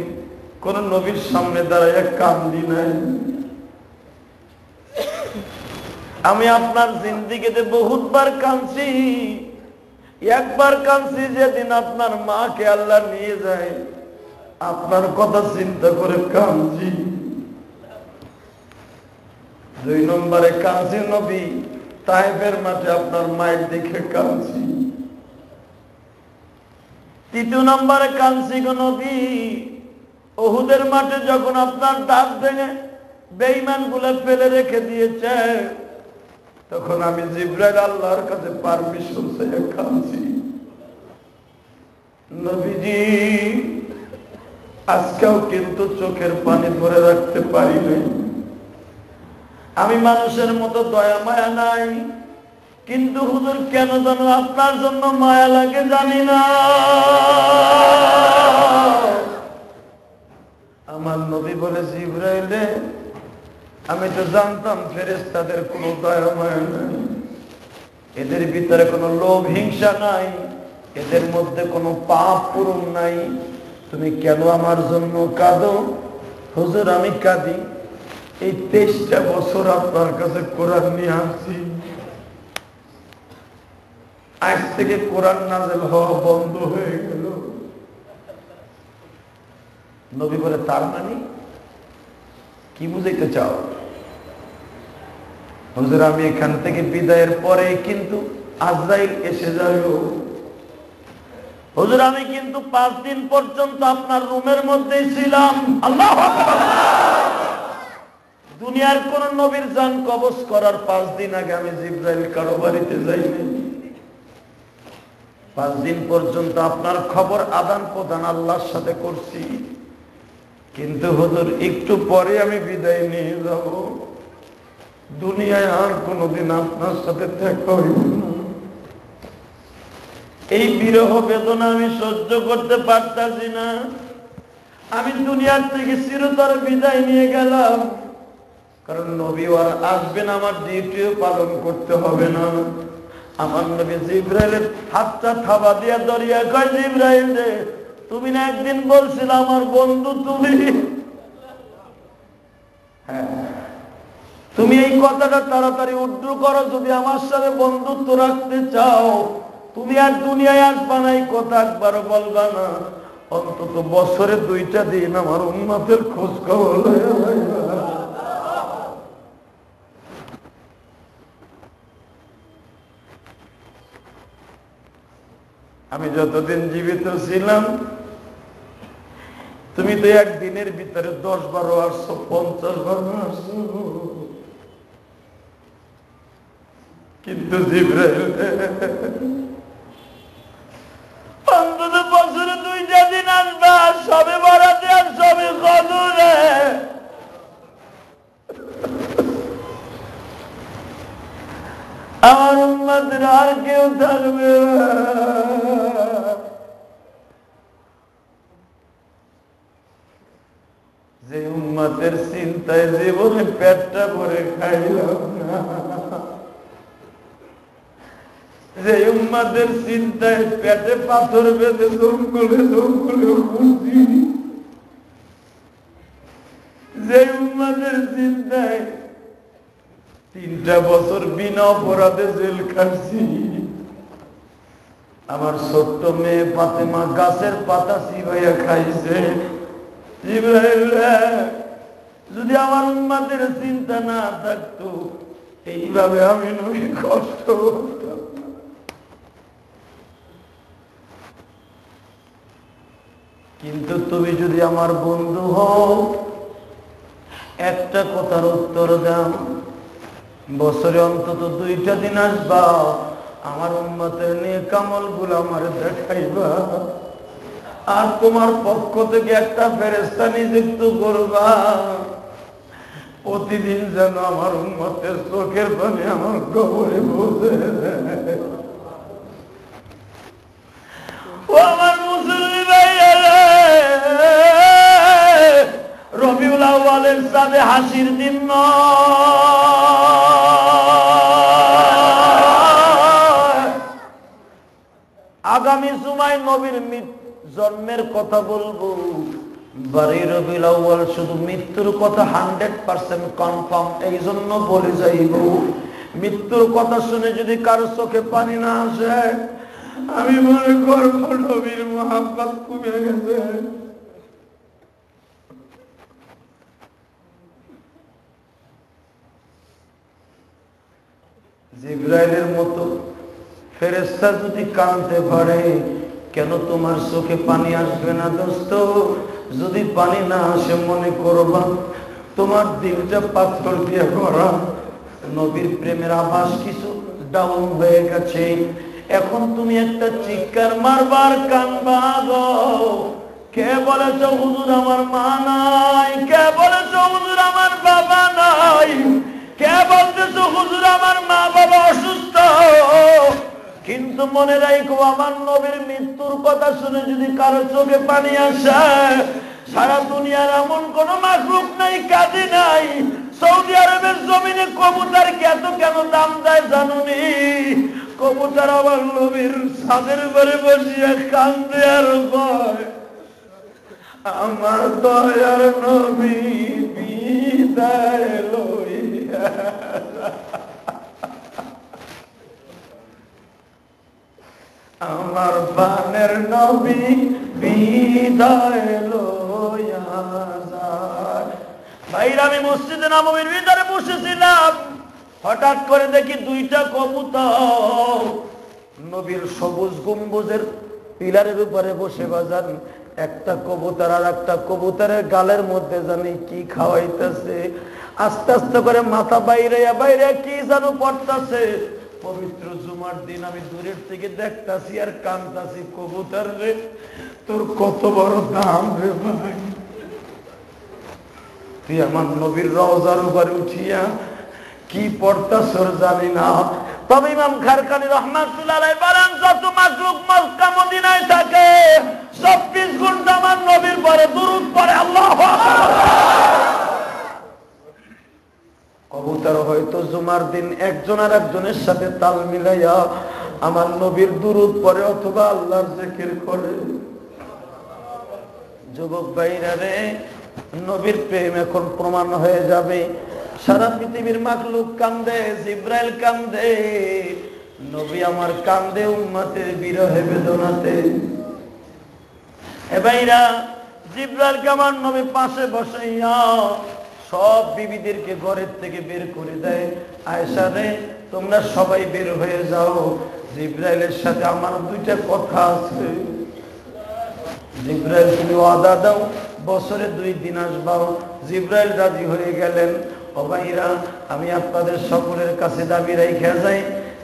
কোন নবীর সামনে দাঁড়াইয়া কান্দি নাই। আমি আপনার জিন্দেগিতে বহুতবার কাঁদছি। একবার কাঁদছি যেদিন আপনার মাকে আল্লাহ নিয়ে যায়, আপনার কথা চিন্তা করে কাঁদছি। 2 নম্বরে কাঁদছি নবী তায়েফের মাঠে আপনার মায়ের দেখে কাঁদছি। 3 নম্বরে কাঁদছি গো নবী উহুদের মাঠে যখন আপনার দাঁত ভেঙে বেঈমান গুলো ফেলে রেখে দিয়েছে, তখন আমি জিবরাইল আল্লাহর কাছে পারমিশন চেয়ে কাঁদছি। নবীজি আজকেও কিন্তু চোখের পানি ধরে রাখতে পারি নাই। আমি মানুষের মতো দয়া মায়া নাই, কিন্তু হুজুর কেন যেন আপনার জন্য মায়া লাগে জানি না। আমার নবী বলে, জিবরাইলে আমি তো জানতাম ফেরেশতাদের কোনো দয়া মায়া নাই, এদের ভিতরে কোনো লোভ হিংসা নাই, এদের মধ্যে কোনো পাপ পূরণ নাই। তুমি কেন আমার জন্য কাঁদো? হুজুর আমি কাঁদি, এই 23টা বছর আপনার কাছে কোরআন নিয়ে আসছি, আজ থেকে কোরআন নাযিল হওয়া বন্ধ হয়ে গেল। নবী বলে, তার মানে কি বুঝাইতে চাও? হুজুর আমি এখান থেকে বিদায়ের পরে কিন্তু আজরাইল এসে যাবে। হুজুর আমি কিন্তু 5 দিন পর্যন্ত আপনার রুমের মধ্যেই ছিলাম। আল্লাহু আকবার। দুনিয়ার কোন নবীর জান কবজ করার 5 দিন আগে আমি জিবরাইল কারো বাড়িতে যাইনি। 5 দিন পর্যন্ত আপনার খবর আদান প্রদান আল্লাহর সাথে করছি, কিন্তু হুজুর একটু পরে আমি বিদায় নিয়ে যাব। দুনিয়ায় আর কোনোদিন আপনার সাথে দেখা হইব না। এই বিরহ বেদনা আমি সহ্য করতে পারতাছি না। আমি দুনিয়ার থেকে চিরতরে বিদায় নিয়ে গেলাম, কারণ নবী আর আসবেন, আমার ডিউটিও পালন করতে হবে না। আমার নবী জিবরাইলের হাতটা থাবা দিয়া দরিয়া কয়, জিবরাইল রে, তুমি না একদিন বলছিলে আমার বন্ধু তুমি? হ্যাঁ, তুমি এই কথাটা তাড়াতাড়ি উদ্ধার করো। যদি আমার সাথে বন্ধুত্ব রাখতে চাও, তুমি আর দুনিয়ায় আসবা না, এই কথা একবারও বলবা না। অন্তত বছরে 2টা দিন আমার উম্মতের খোঁজ খবর লইয়া। আমি যতদিন জীবিত ছিলাম, তুমি তো একদিনের ভিতরে 10-12 আসছো, 50-বার আসছো, কিন্তু জিবরাইল অন্তত বছরে 2টা দিন আসবা, সবে বরাতে আর সবে কদরে। আমার উম্মতের আর কেউ থাকবে না। যে উম্মতের চিন্তায় জীবনে পেটটা ভরে খাইলাম না, যে উম্মতের চিন্তায় পেটে পাথর বেঁধে জঙ্গলে জঙ্গলে খুঁজি, যে উম্মতের চিন্তায় 3টা বছর বিনা অপরাধে জেল খাটছি। আমার ছোট্ট মেয়ে ফাতেমা গাছের পাতা চিবাইয়া খাইছে। জিবরাইল যদি আমার উম্মতের চিন্তা না থাকতো এইভাবে আমি নবী কষ্ট করতাম। কিন্তু তুমি যদি আমার বন্ধু হও, একটা কথার উত্তর দাও, বছরে অন্তত 2টা দিন আসবা, আমার উম্মতের নিয়ে কামল গুলো আমার দেখাইবা, আর তোমার পক্ষ থেকে একটা ফেরেশতা নিযুক্ত করবা, প্রতিদিন যেন আমার উম্মতের চোখের পানি আমার কবরে পৌঁছে দেয়। ও আমার মুসলিম ভাইয়েরা, রবিউল আউয়ালের চাঁদে হাসির দিন নয়, আগামী জুমায় নবীর জন্মের কথা বলবো। বারোই রবিউল আউয়াল শুধু মৃত্যুর কথা 100% কনফার্ম, এই জন্য বলে যাইব, মৃত্যুর কথা শুনে যদি কারো চোখে পানি না আসে, আমি মনে করব নবীর মহাব্বত কমে গেছে। জিবরাইলের মতো ফেরেশতা যদি কাঁদতে পারে, কেন তোমার চোখে পানি আসবে না দোস্ত? যদি পানি না আসে, মনে করবা তোমার দিলটা পাথর দিয়ে ভরা, নবীর প্রেমের আভাস কিছু ডাউন হয়ে গেছে। এখন তুমি একটা চিৎকার মারবার কানবা গো। কে বলেছ হুজুর আমার মা নাই? কে বলেছ হুজুর আমার বাবা নাই? কে বলতেছ হুজুর আমার মা বাবা অসুস্থ? কিন্তু মনে রাখো, আমার নবীর মৃত্যুর কথা শুনে যদি কারো চোখে পানি আসে, সারা দুনিয়ার এমন কোন মাখলুক নাই, কাজী নাই। সৌদি আরবের জমিনে কবুতরকে এত কেন দাম দেয় জানুনি? কবুতর আমার নবীর ছাদের উপরে বসিয়ে কান্দে আর কয়, আমার দয়ার নবী বিদায় লইয়া। আমার বানের নবী বিদায় লইয়া যায়। ভাইরা, আমি মসজিদে নববীর ভিতরে বসেছিলাম, হঠাৎ করে দেখি 2টা কবুতর নবীর সবুজ গম্বুজের পিলারের উপরে বসে বাজান। একটা কবুতর আর একটা কবুতরের গালের মধ্যে জানি কি খাওয়াইতেছে। আস্তে আস্তে করে মাথা বাইরে বাইরে কি যেন পড়তেছে। পবিত্র জুমার দিন আমি দূরের থেকে দেখতাছি আর কাঁদতাছি, কবুতর রে তোর কত বড় দাম রে ভাই, তুই আমার নবীর রওজার উপরে উঠিয়া কি পড়তাছ জানি না। তবে ইমাম খারকানি রাহমাতুল্লাহ আলাইহি বলেন, যত মাখলুক মক্কা মদিনায় থাকে 24 ঘন্টা আমার নবীর পরে দুরূদ পড়ে। আল্লাহু আকবার। কবুতর হয়তো জুমার দিন একজন আর একজনের সাথে তাল মিলাইয়া আমার নবীর দুরূদ পড়ে অথবা আল্লাহর জিকির করে। যুবক ভাইরা রে, নবীর প্রেম এখন প্রমাণ হয়ে যাবে। সারা পৃথিবীর মাখলুক কান্দে, জিবরাইল কান্দে, নবী আমার কান্দে উম্মতের বিরহে বেদনাতে। এ ভাইরা, জিবরাইলকে আমার নবী পাশে বসাইয়া সব বিবিদেরকে ঘরের থেকে বের করে দেয়। আয়েশা রে, তোমরা সবাই বের হয়ে যাও, জিবরাইলের সাথে আমার 2টা কথা আছে। জিবরাইল, তুমি ওয়াদা দাও বছরে 2 দিন আসবাও। জিবরাইল রাজি হয়ে গেলেন। ও ভাইরা, আমি আপনাদের সকলের কাছে দাবি রেখে যাই,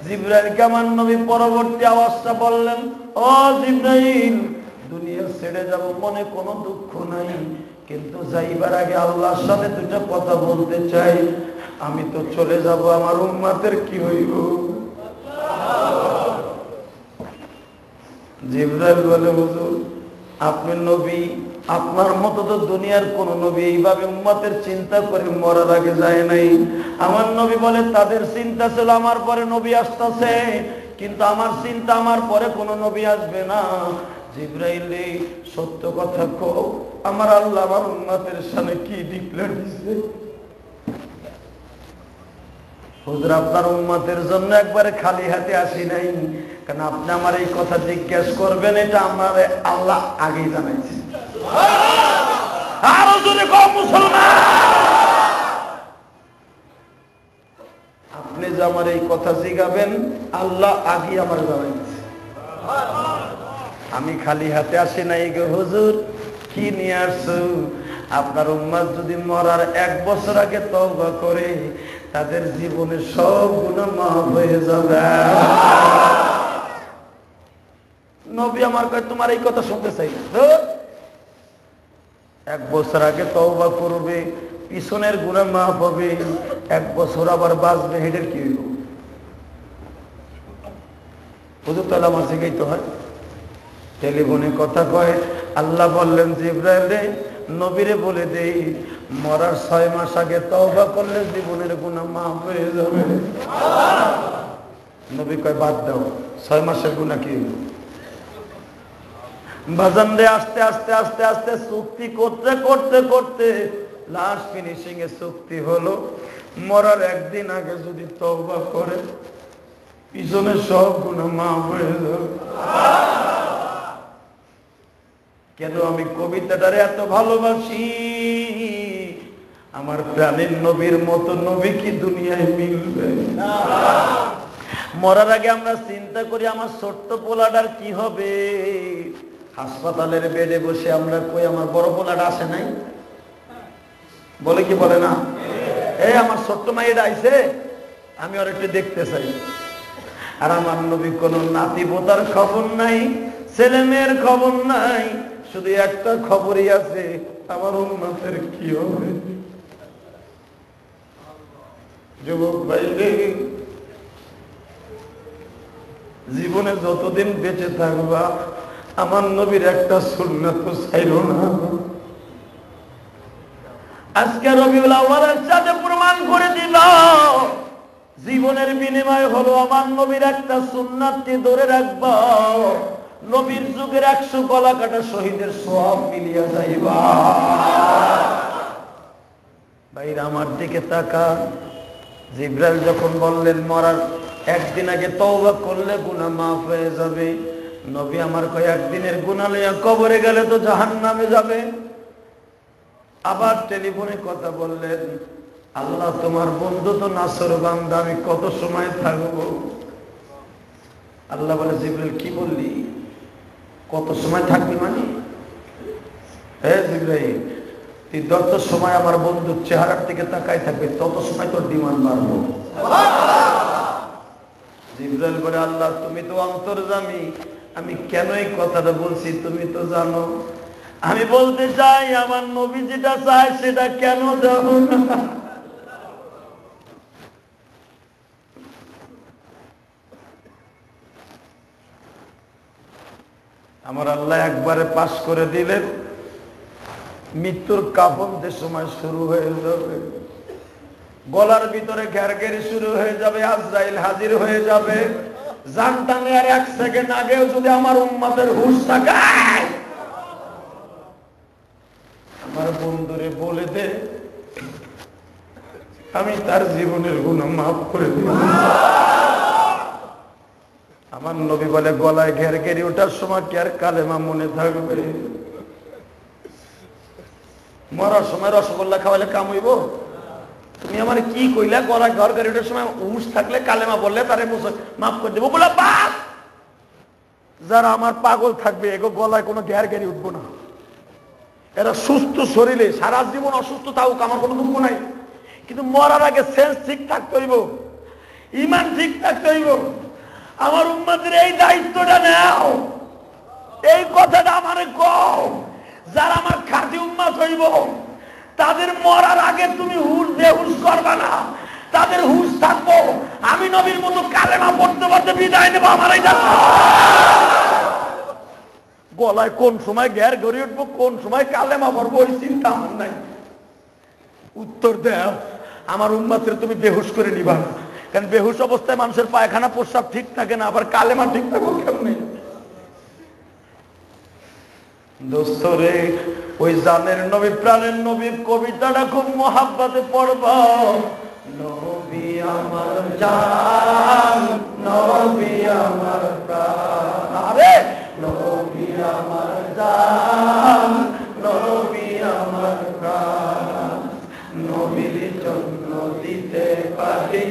জিবরাইলকে আমার নবী পরবর্তী আওয়াজটা বললেন, ও জিবরাইল, দুনিয়া ছেড়ে যাব মনে কোনো দুঃখ নাই, কিন্তু যাইবার আগে আল্লাহর সাথে 2টা কথা বলতে চাই। আমি তো চলে যাব, আমার উম্মতের কি হইব? জিবরাইল বলে, হুজুর আপনি নবী, আপনার মতো তো দুনিয়ার কোন নবী এইভাবে উম্মতের চিন্তা করে মরার আগে যায় নাই। আমার নবী বলে, তাদের চিন্তা ছিল আমার পরে নবী আসতেছে, কিন্তু আমার চিন্তা আমার পরে কোন নবী আসবে না। জিবরাইল, সত্য কথা কও, আমার আল্লাহ আমার উম্মতের সামনে কি ডিক্লেয়ার দিয়েছে? হুজুর, আপনার উম্মতের জন্য একবারে খালি হাতে আসি নাই, কারণ আপনি আমার এই কথা জিজ্ঞেস করবেন, এটা আমার আল্লাহ আগেই জানাইছে। আর হুজুরে কও মুসলমান, আপনি যে আমার এই কথা জিগাবেন আল্লাহ আগে আমার জানাইছে। আমি খালি হাতে আসি নাই গো হুজুর, কি নিয়ে আসছো? আপনার উম্মত যদি মরার 1 বছর আগে তওবা করে তাদের জীবনে সব গুনাহ মাফ হয়ে যাবে। নবী আমার কয় তোমার এই কথা শুনতে চাই না। 1 বছর আগে তওবা করবে, পিছনের গুনাহ মাফ হবে, 1 বছর আবার বাঁচবে, হেডের কি হইব? হুজুর তাহলে আমার শিখাইতে হয়। টেলিফোনে কথা কয়, আল্লাহ বললেন জিবরাইল রে নবীরে বলে দেই মরার 6 মাস আগে তওবা করলে জীবনের গুনাহ মাফ হয়ে যাবে। নবী কয় বাদ দাও, 6 মাসের গুনাহ কি হইব? বাজান রে আস্তে আস্তে আস্তে আস্তে চুক্তি করতে করতে করতে লাস্ট ফিনিশিং এ চুক্তি হলো মরার 1 দিন আগে যদি তওবা করে পিছনে সব গুনাহ মাফ হয়ে যাবে। কেন আমি কবিতাটারে এত ভালোবাসি? আমার প্রাণের নবীর মতো নবী কি দুনিয়ায় মিলবে? মরার আগে আমরা চিন্তা করি আমার ছোট্ট পোলাটার কি হবে। হাসপাতালের বেডে বসে আমরা কই আমার বড় পোলাটা আসে নাই, বলে কি বলে না? এই আমার ছোট্ট মাইয়ের আইছে, আমি আর একটু দেখতে চাই। আর আমার নবী কোন নাতি পোতার খবর নাই, ছেলে মেয়ের খবর নাই, শুধু একটা খবরই আছে, আমার উম্মতের কি হবে। যুবক ভাইরে, জীবনে যতদিন বেঁচে থাকবা আমার নবীর একটা সুন্নাত তো ছাইরো না। আজকে রবিউল আউয়ালের সাথে প্রমাণ করে দিল জীবনের বিনিময় হলো আমার নবীর একটা সুন্নাতকে ধরে রাখবা। নবীর যুগের 100 গলা কাটা শহীদের সওয়াব মিলিয়া যাইবা। ভাইরা আমার দিকে তাকান, জিবরাইল যখন বললেন মরার 1 দিন আগে তওবা করলে গুনাহ মাফ হয়ে যাবে, নবী আমার কয় 1 দিনের গুনাহ লইয়া কবরে গেলে তো জাহান্নামে যাবে। আবার টেলিফোনে কথা বললেন, আল্লাহ তোমার বন্ধু তো নাসর বান্দা, আমি কত সময় থাকবো? আল্লাহ বলে জিবরাইল কি বললি, কত সময় থাকবি মানে? হে জিবরাইল, তুই যত সময় আমার বন্ধুর চেহারার দিকে তাকাই থাকবে তত সময় তোর ডিমান্ড বাড়বো। জিবরাইল বলে আল্লাহ তুমি তো অন্তর্যামী, আমি কেন এই কথাটা বলছি তুমি তো জানো। আমি বলতে চাই আমার নবী যেটা চায় সেটা কেন দেব না? আমার আল্লাহ একবারে পাশ করে দিলেন, মৃত্যুর কাফন যে সময় শুরু হয়ে যাবে, গলার ভিতরে ঘেরঘেরি শুরু হয়ে যাবে, আজরাইল হাজির হয়ে যাবে। জান টানে আর 1 সেকেন্ড আগেও যদি আমার উম্মতের হুঁশ থাকে, আমার বন্ধুরে বলে দে আমি তার জীবনের গুনাহ মাফ করে দিব। আমার নবী বলে গলায় ঘেরঘেরি ওঠার সময় কি আর কালেমা মনে থাকবে? মরার সময় রসগোল্লা খাওয়ালে কাম হইব? তুমি আমার কি কইলা, গলায় ঘেরঘেরি ওঠার সময় হুঁশ থাকলে কালেমা বললে তারে মাফ করে দেবো বলে বাপ। যারা আমার পাগল থাকবে এগো গলায় কোনো ঘেরঘেরি উঠবো না। এরা সুস্থ শরীরে সারা জীবন অসুস্থ থাকুক আমার কোনো দুঃখ নাই, কিন্তু মরার আগে সেন্স ঠিক থাকতে হইব, ইমান ঠিক থাকতে হইব। আমার উম্মতের এই দায়িত্বটা নাও, এই কথাটা আমারে কও। যারা আমার খাঁটি উম্মত হইব তাদের মরার আগে তুমি হুঁশ বেহুশ করবা না, তাদের হুঁশ থাকবো। আমি নবীর মতো কালেমা পড়তে পড়তে বিদায় নেবো। আমার এই গলায় কোন সময় ঘের ঘড়ি উঠবো, কোন সময় কালেমা পড়বো, ওই চিন্তা আমার নাই। উত্তর দেও, আমার উম্মতের তুমি বেহুশ করে নিবা না। কারণ বেহুশ অবস্থায় মানুষের পায়খানা প্রস্রাব ঠিক থাকে না, আবার কালেমা ঠিক থাকবো কেমনে? দোস্তরে ওই জানের নবী প্রাণের নবীর কবিতাটা খুব মহাব্বতে পড়বা। নবী আমার জান, নবী আমার প্রাণ, আরে নবী আমার জান, নবী আমার প্রাণ, নবীর জন্য দিতে পারি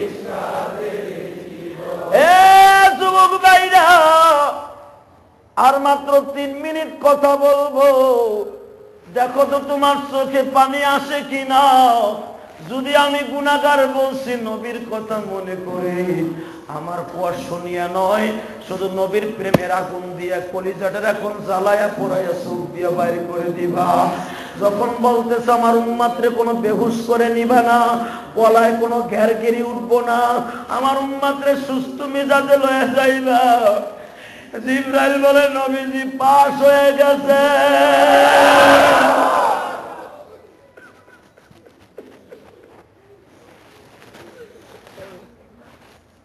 আর মাত্র 3 মিনিট কথা বলবো, দেখো তো তোমার চোখে পানি আসে কিনা। যদি আমি গুনাহগার বলছি নবীর কথা মনে করে, আমার কুয়া শুনিয়া নয়, শুধু নবীর প্রেমের আগুন দিয়া কলিজাটার এখন জ্বালায়া পোড়াইয়া চোখ দিয়া বাইরে করে দিবা। যখন বলতেছে আমার উম্মাতরে কোনো বেহুশ করে নিবা না, গলায় কোনো ঘেরঘেরি উঠবো না, আমার উম্মাতরে সুস্থ মেজাজে লয়ে যাইবা। জিবরাইল বলে নবীজি পাস হয়ে গেছে।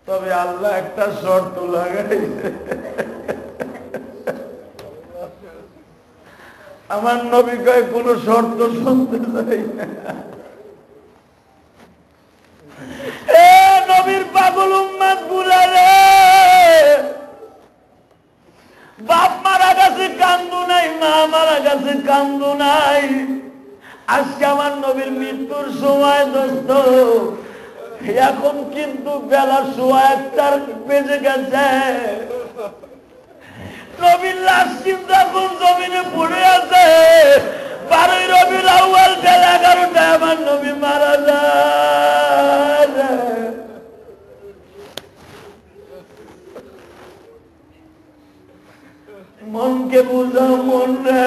তবে আল্লাহ একটা শর্ত লাগাইছে, আমার নবী কয় কোনো শর্ত শুনতে চাই না। এ নবীর পাগল উম্মত গুলা রে, বাপ মারা গেছে কান্দু নাই, মা মারা গেছে কান্দু নাই। আজকে আমার নবীর মৃত্যুর সময় দোস্ত, এখন কিন্তু বেলা 1:15 বেজে গেছে। নবীর লাশ কিন্তু এখন জমিনে পড়ে আছে। 12ই রবিউল আউয়াল বেলা 11টায় আমার নবী মারা যায়। মনকে বুঝাও মন রে,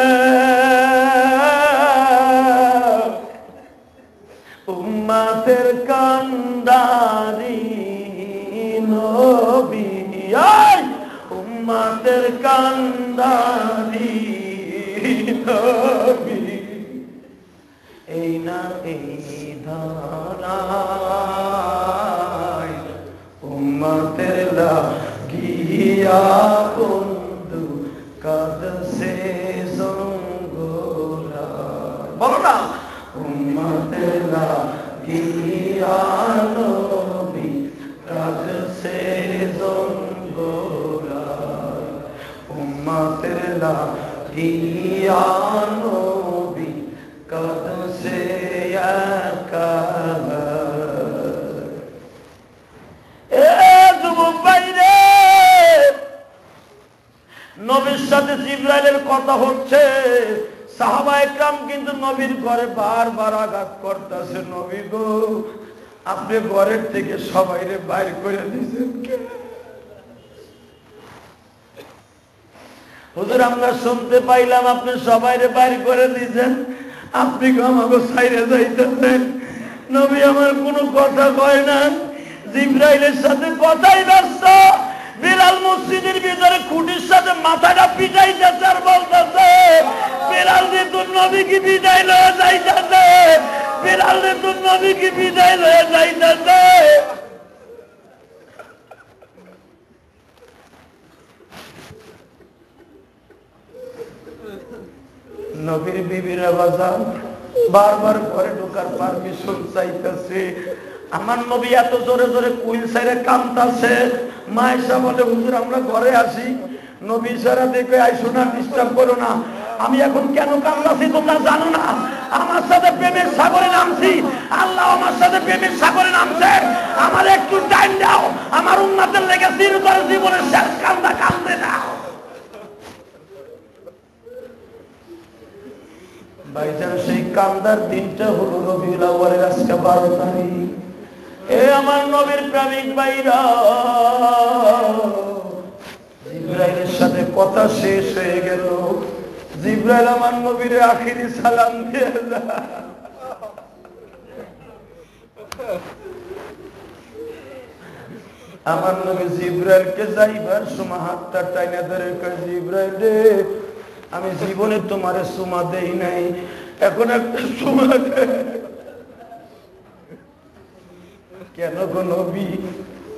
উম্মতের কান্দারি নবী, উম্মতের কান্দারি নবী, এই না এই ধারায় উম্মতের লাগিয়া বন্ধু কাঁদছে জঙ্গলা। বলো না, উম্মতের লাগিয়া নবী কাঁদছে জঙ্গলা, উম্মতের লাগিয়া নবী কাঁদছে একা। এ যুবক ভাইরে, নবীর সাথে জিবরাইলের কথা হচ্ছে। সাহাবা একরাম কিন্তু নবীর ঘরে বারবার আঘাত করতেছে, নবী গো আপনি ঘরের থেকে সবাইরে বাইর করে দিয়েছেন। হুজুর আমরা শুনতে পাইলাম আপনি সবাইরে বাইর করে দিয়েছেন, আপনি আমাকে ছাইরে যাইতেছেন। নবী আমার কোনো কথা কয় না, জিবরাইলের সাথে কথাই ব্যস্ত। বিলাল মসজিদের ভিতরে খুঁটির সাথে মাথাটা পিটাইতেছে আর বলতেছে, বিলাল রে তোর নবী কি বিদায় লয়ে যাইতেছে, বিলাল রে তোর নবী কি বিদায় লয়ে যাইতেছে। নবীর বিবিরা বাজার বারবার ঘরে ঢোকার পারমিশন চাইতেছে। আমার নবী এত জোরে জোরে কুইল সাইরে কাঁদতেছে। মায়েশা বলে হুজুর আমরা ঘরে আসি। নবী সারা দেখে আইসো না, ডিস্টার্ব করো না। আমি এখন কেন কাঁদতেছি তোমরা জানো না, আমার সাথে প্রেমের সাগরে নামছি, আল্লাহ আমার সাথে প্রেমের সাগরে নামছে। আমার একটু টাইম দাও, আমার উম্মতের লেগে চিরতরে জীবনের শেষ কান্দা কান্দতে দাও। ভাইজান সেই কান্দার দিনটা হলো রবিউল আউয়ালের আজকে 12 তারিখ। এ আমার নবীর প্রেমিক ভাইরা, জিবরাইলের সাথে কথা শেষ হয়ে গেল। জিবরাইল আমার নবীর আখিরি সালাম দিয়ে যায়। আমার নবী জিবরাইলকে যাইবার সময় হাতটা টাইনা ধরে কয়, জিবরাইল রে আমি জীবনে তোমারে সুমা দেই নাই, এখন একটা সুমা দে। কেন গো নবী,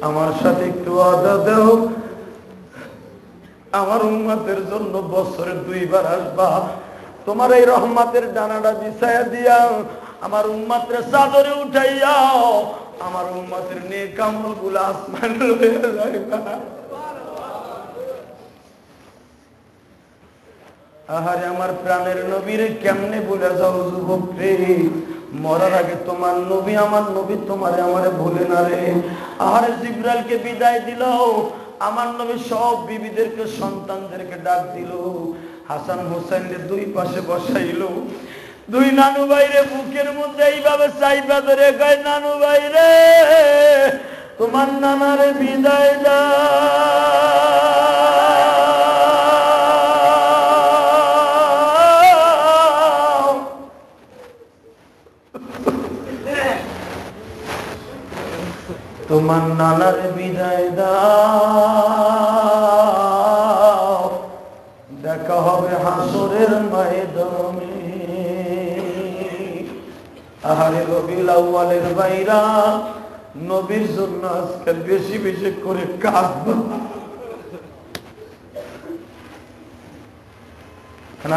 আমার সাথে একটু ওয়াদা দাও, আমার উম্মতের জন্য বছরে 2 বার আসবা, তোমার এই রহমতের ডানাটা বিছায়া দিয়া আমার উম্মতের চাদরে উঠাইয়াও, আমার উম্মতের নেক আমলগুলো আসমানে লইয়া যাইবা। আহারে আমার প্রাণের নবীরে কেমনে ভুলে যাও যুবক রে, মরার আগে তোমার নবী আমার নবী তোমারে আমারে ভুলে না রে। আহারে জিবরাইলকে বিদায় দিল, আমার নবী সব বিবিদেরকে সন্তানদেরকে ডাক দিল, হাসান হোসেনকে দুই পাশে বসাইলো, দুই নানু ভাইরে বুকের মধ্যে এইভাবে চাইবা ধরে কয়, নানু ভাইরে তোমার নানারে বিদায় দাও। তোমার নানারে বিদায় দাও, দেখা হবে হাসরের ময়দানে। আহারে রবিউল আউয়ালের ভাইরা, নবীর জন্য আজকাল বেশি বেশি করে কাঁদবা।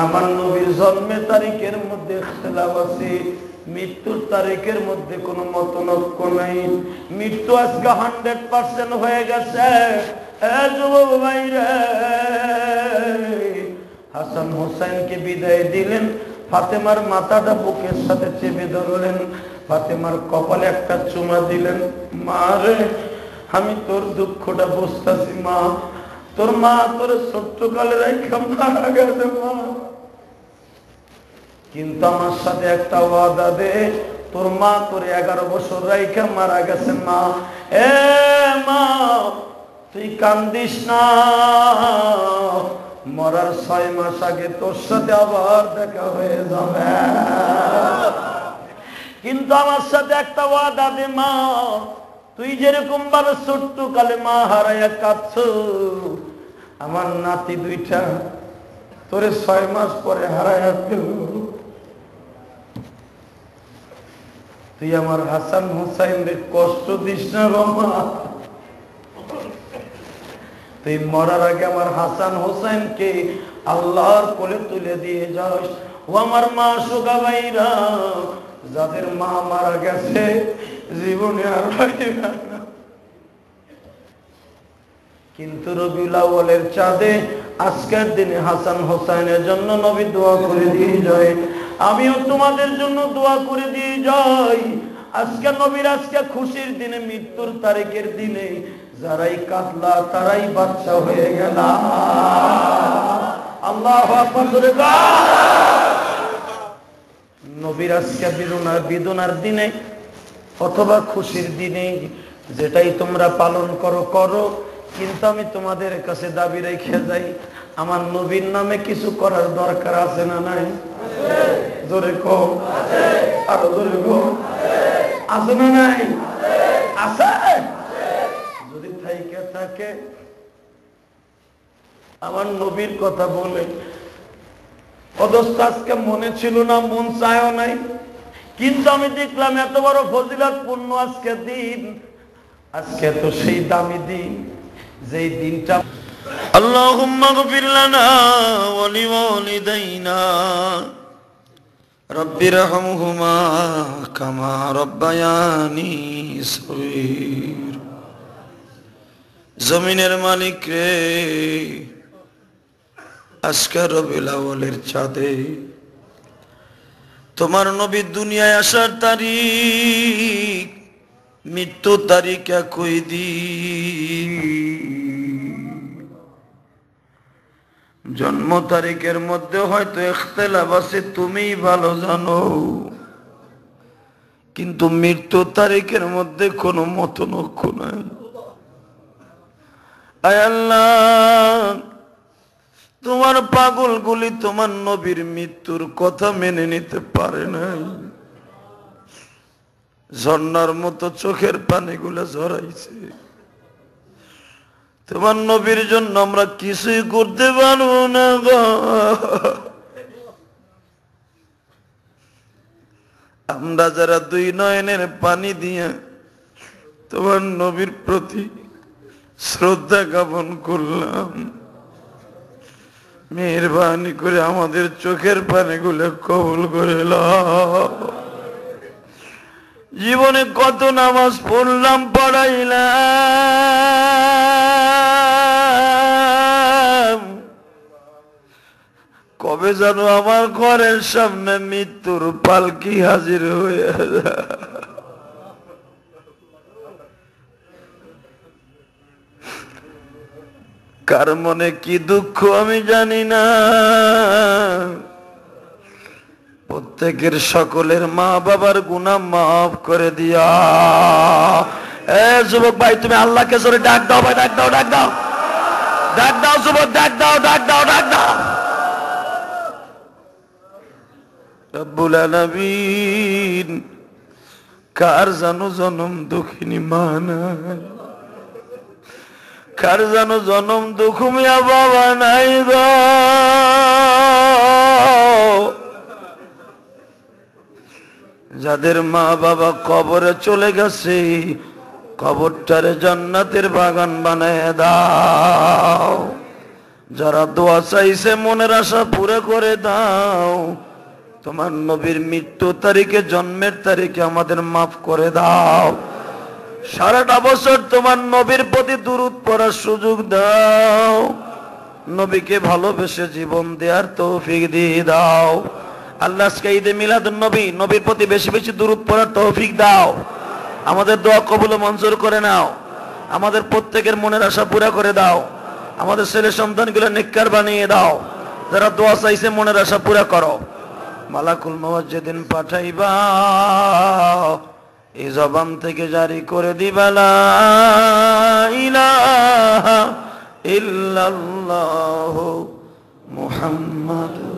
আমার নবীর জন্মের তারিখের মধ্যে ইখতিলাফ আছে, মৃত্যুর তারিখের মধ্যে কোনো মতনৈক্য নাই। মৃত্যু আজকে 100% হয়ে গেছে। যুবক ভাইরা, হাসান হোসেনকে বিদায় দিলেন, ফাতেমার মাথাটা বুকের সাথে চেপে ধরলেন, ফাতেমার কপালে একটা চুমা দিলেন। মা রে, আমি তোর দুঃখটা বুঝতেছি মা, তোর মা তোর ছোট্টকালে রেখে মারা গেছে মা, কিন্তু আমার সাথে একটা ওয়াদা দে, তোর মা তোর 11 বছর রেখে মারা গেছে মা। এ মা, তুই কান্দিস না, মরার 6 মাস আগে তোর সাথে আবার দেখা হয়ে যাবে, কিন্তু আমার সাথে একটা ওয়াদা দে মা, তুই যেরকম ভাবে ছোট্ট কালে মা হারাইয়া কাঁদছ, আমার নাতি দুইটা তোরে 6 মাস পরে হারাইয়া ফেলব। তুই আমার হাসান হুসাইনদের কষ্ট দিস না গো মা, তুই মরার আগে আমার হাসান হোসেনকে আল্লাহর কোলে তুলে দিয়ে যাস। ও আমার মা সুগা ভাইরা, যাদের মা মারা গেছে জীবনে আর পাইবে না, কিন্তু রবিউল আউয়ালের চাঁদে আজকের দিনে হাসান হোসেনের জন্য নবী দোয়া করে দিয়ে যায়। আমিও তোমাদের জন্য দোয়া করে দিয়ে যাই। আজকে নবীর আজকে খুশির দিনে, মৃত্যুর তারিখের দিনে যারাই কাঁদলা তারাই বাচ্চা হয়ে গেল। আল্লাহু আকবার জোরে নবীর আজকে বিদুনার দিনে অথবা খুশির দিনে যেটাই তোমরা পালন করো করো, কিন্তু আমি তোমাদের কাছে দাবি রেখে যাই, আমার নবীর নামে কিছু করার দরকার আছে না নাই? জোরে কও, আরো জোরে কও, আছে না নাই? আছে। যদি থাইকে থাকে আমার নবীর কথা বলে, অদস্ত আজকে মনে ছিল না, মন চায়ও নাই, কিন্তু আমি দেখলাম এত বড় ফজিলতপূর্ণ আজকে দিন, আজকে তো সেই দামি দিন, যেই দিনটা আল্লাহুম্মা গফির লানা ওয়া লিওয়ালিদাইনা রাব্বিরহামহুমা কামা রাব্বায়ানি সগীর। জমিনের মালিক রে, আজকে রবিউল আউয়ালের চাঁদে তোমার নবী দুনিয়ায় আসার তারিখ, মৃত্যু তারিখ একই দিন, জন্ম তারিখের মধ্যে হয়তো ইখতিলাফ আছে, তুমিই ভালো জানো, কিন্তু মৃত্যু তারিখের মধ্যে কোনো মতনৈক্য নাই। আয় আল্লাহ, তোমার পাগলগুলি তোমার নবীর মৃত্যুর কথা মেনে নিতে পারে নাই, ঝর্ণার মতো চোখের পানিগুলো ঝরাইছে। তোমার নবীর জন্য আমরা কিছুই করতে পারবো না গো, আমরা যারা 2 নয়নের পানি দিয়ে তোমার নবীর প্রতি শ্রদ্ধা জ্ঞাপন করলাম, মেহেরবানি করে আমাদের চোখের পানিগুলো কবুল করে নাও। জীবনে কত নামাজ পড়লাম, পড়াইলাম, কবে যেন আমার ঘরের সামনে মৃত্যুর পালকি হাজির হয়ে যায়। কার মনে কি দুঃখ আমি জানি না, প্রত্যেকের সকলের মা বাবার গুনাহ মাফ করে দিয়া। যুবক ভাই, তুমি আল্লাহকে জোরে ডাক দাও ভাই, ডাক দাও, ডাক দাও, ডাক দাও যুবক, ডাক দাও, ডাক দাও, ডাক দাও। রব্বুল আলামিন, কার জানো জনম দুঃখিনী মা নাই, কার জানো জনম দুঃখমিয়া বাবা নাই গো। যাদের মা বাবা কবরে চলে গেছে, কবরটারে জান্নাতের বাগান বানায় দাও। যারা দোয়া চাইছে মনের আশা পুরো করে দাও। তোমার নবীর মৃত্যু তারিখে, জন্মের তারিখে আমাদের মাফ করে দাও। সারাটা বছর তোমার নবীর প্রতি দুরূদ পড়ার সুযোগ দাও। নবীকে ভালোবেসে জীবন দেওয়ার তৌফিক দিয়ে দাও। আল্লাহ, আজকে ঈদে মিলাদুন নবী, নবীর প্রতি বেশি বেশি দুরূদ পড়ার তৌফিক দাও। আমাদের দোয়া কবুল ও মঞ্জুর করে নাও। আমাদের প্রত্যেকের মনের আশা পুরা করে দাও। আমাদের ছেলে সন্তানগুলো নেককার বানিয়ে দাও। যারা দোয়া চাইছে মনের আশা পুরা করো। মালাকুল মউত যেদিন পাঠাইবা, এই জবান থেকে জারি করে দিবা লা ইলাহা ইল্লাল্লাহু মুহাম্মাদুর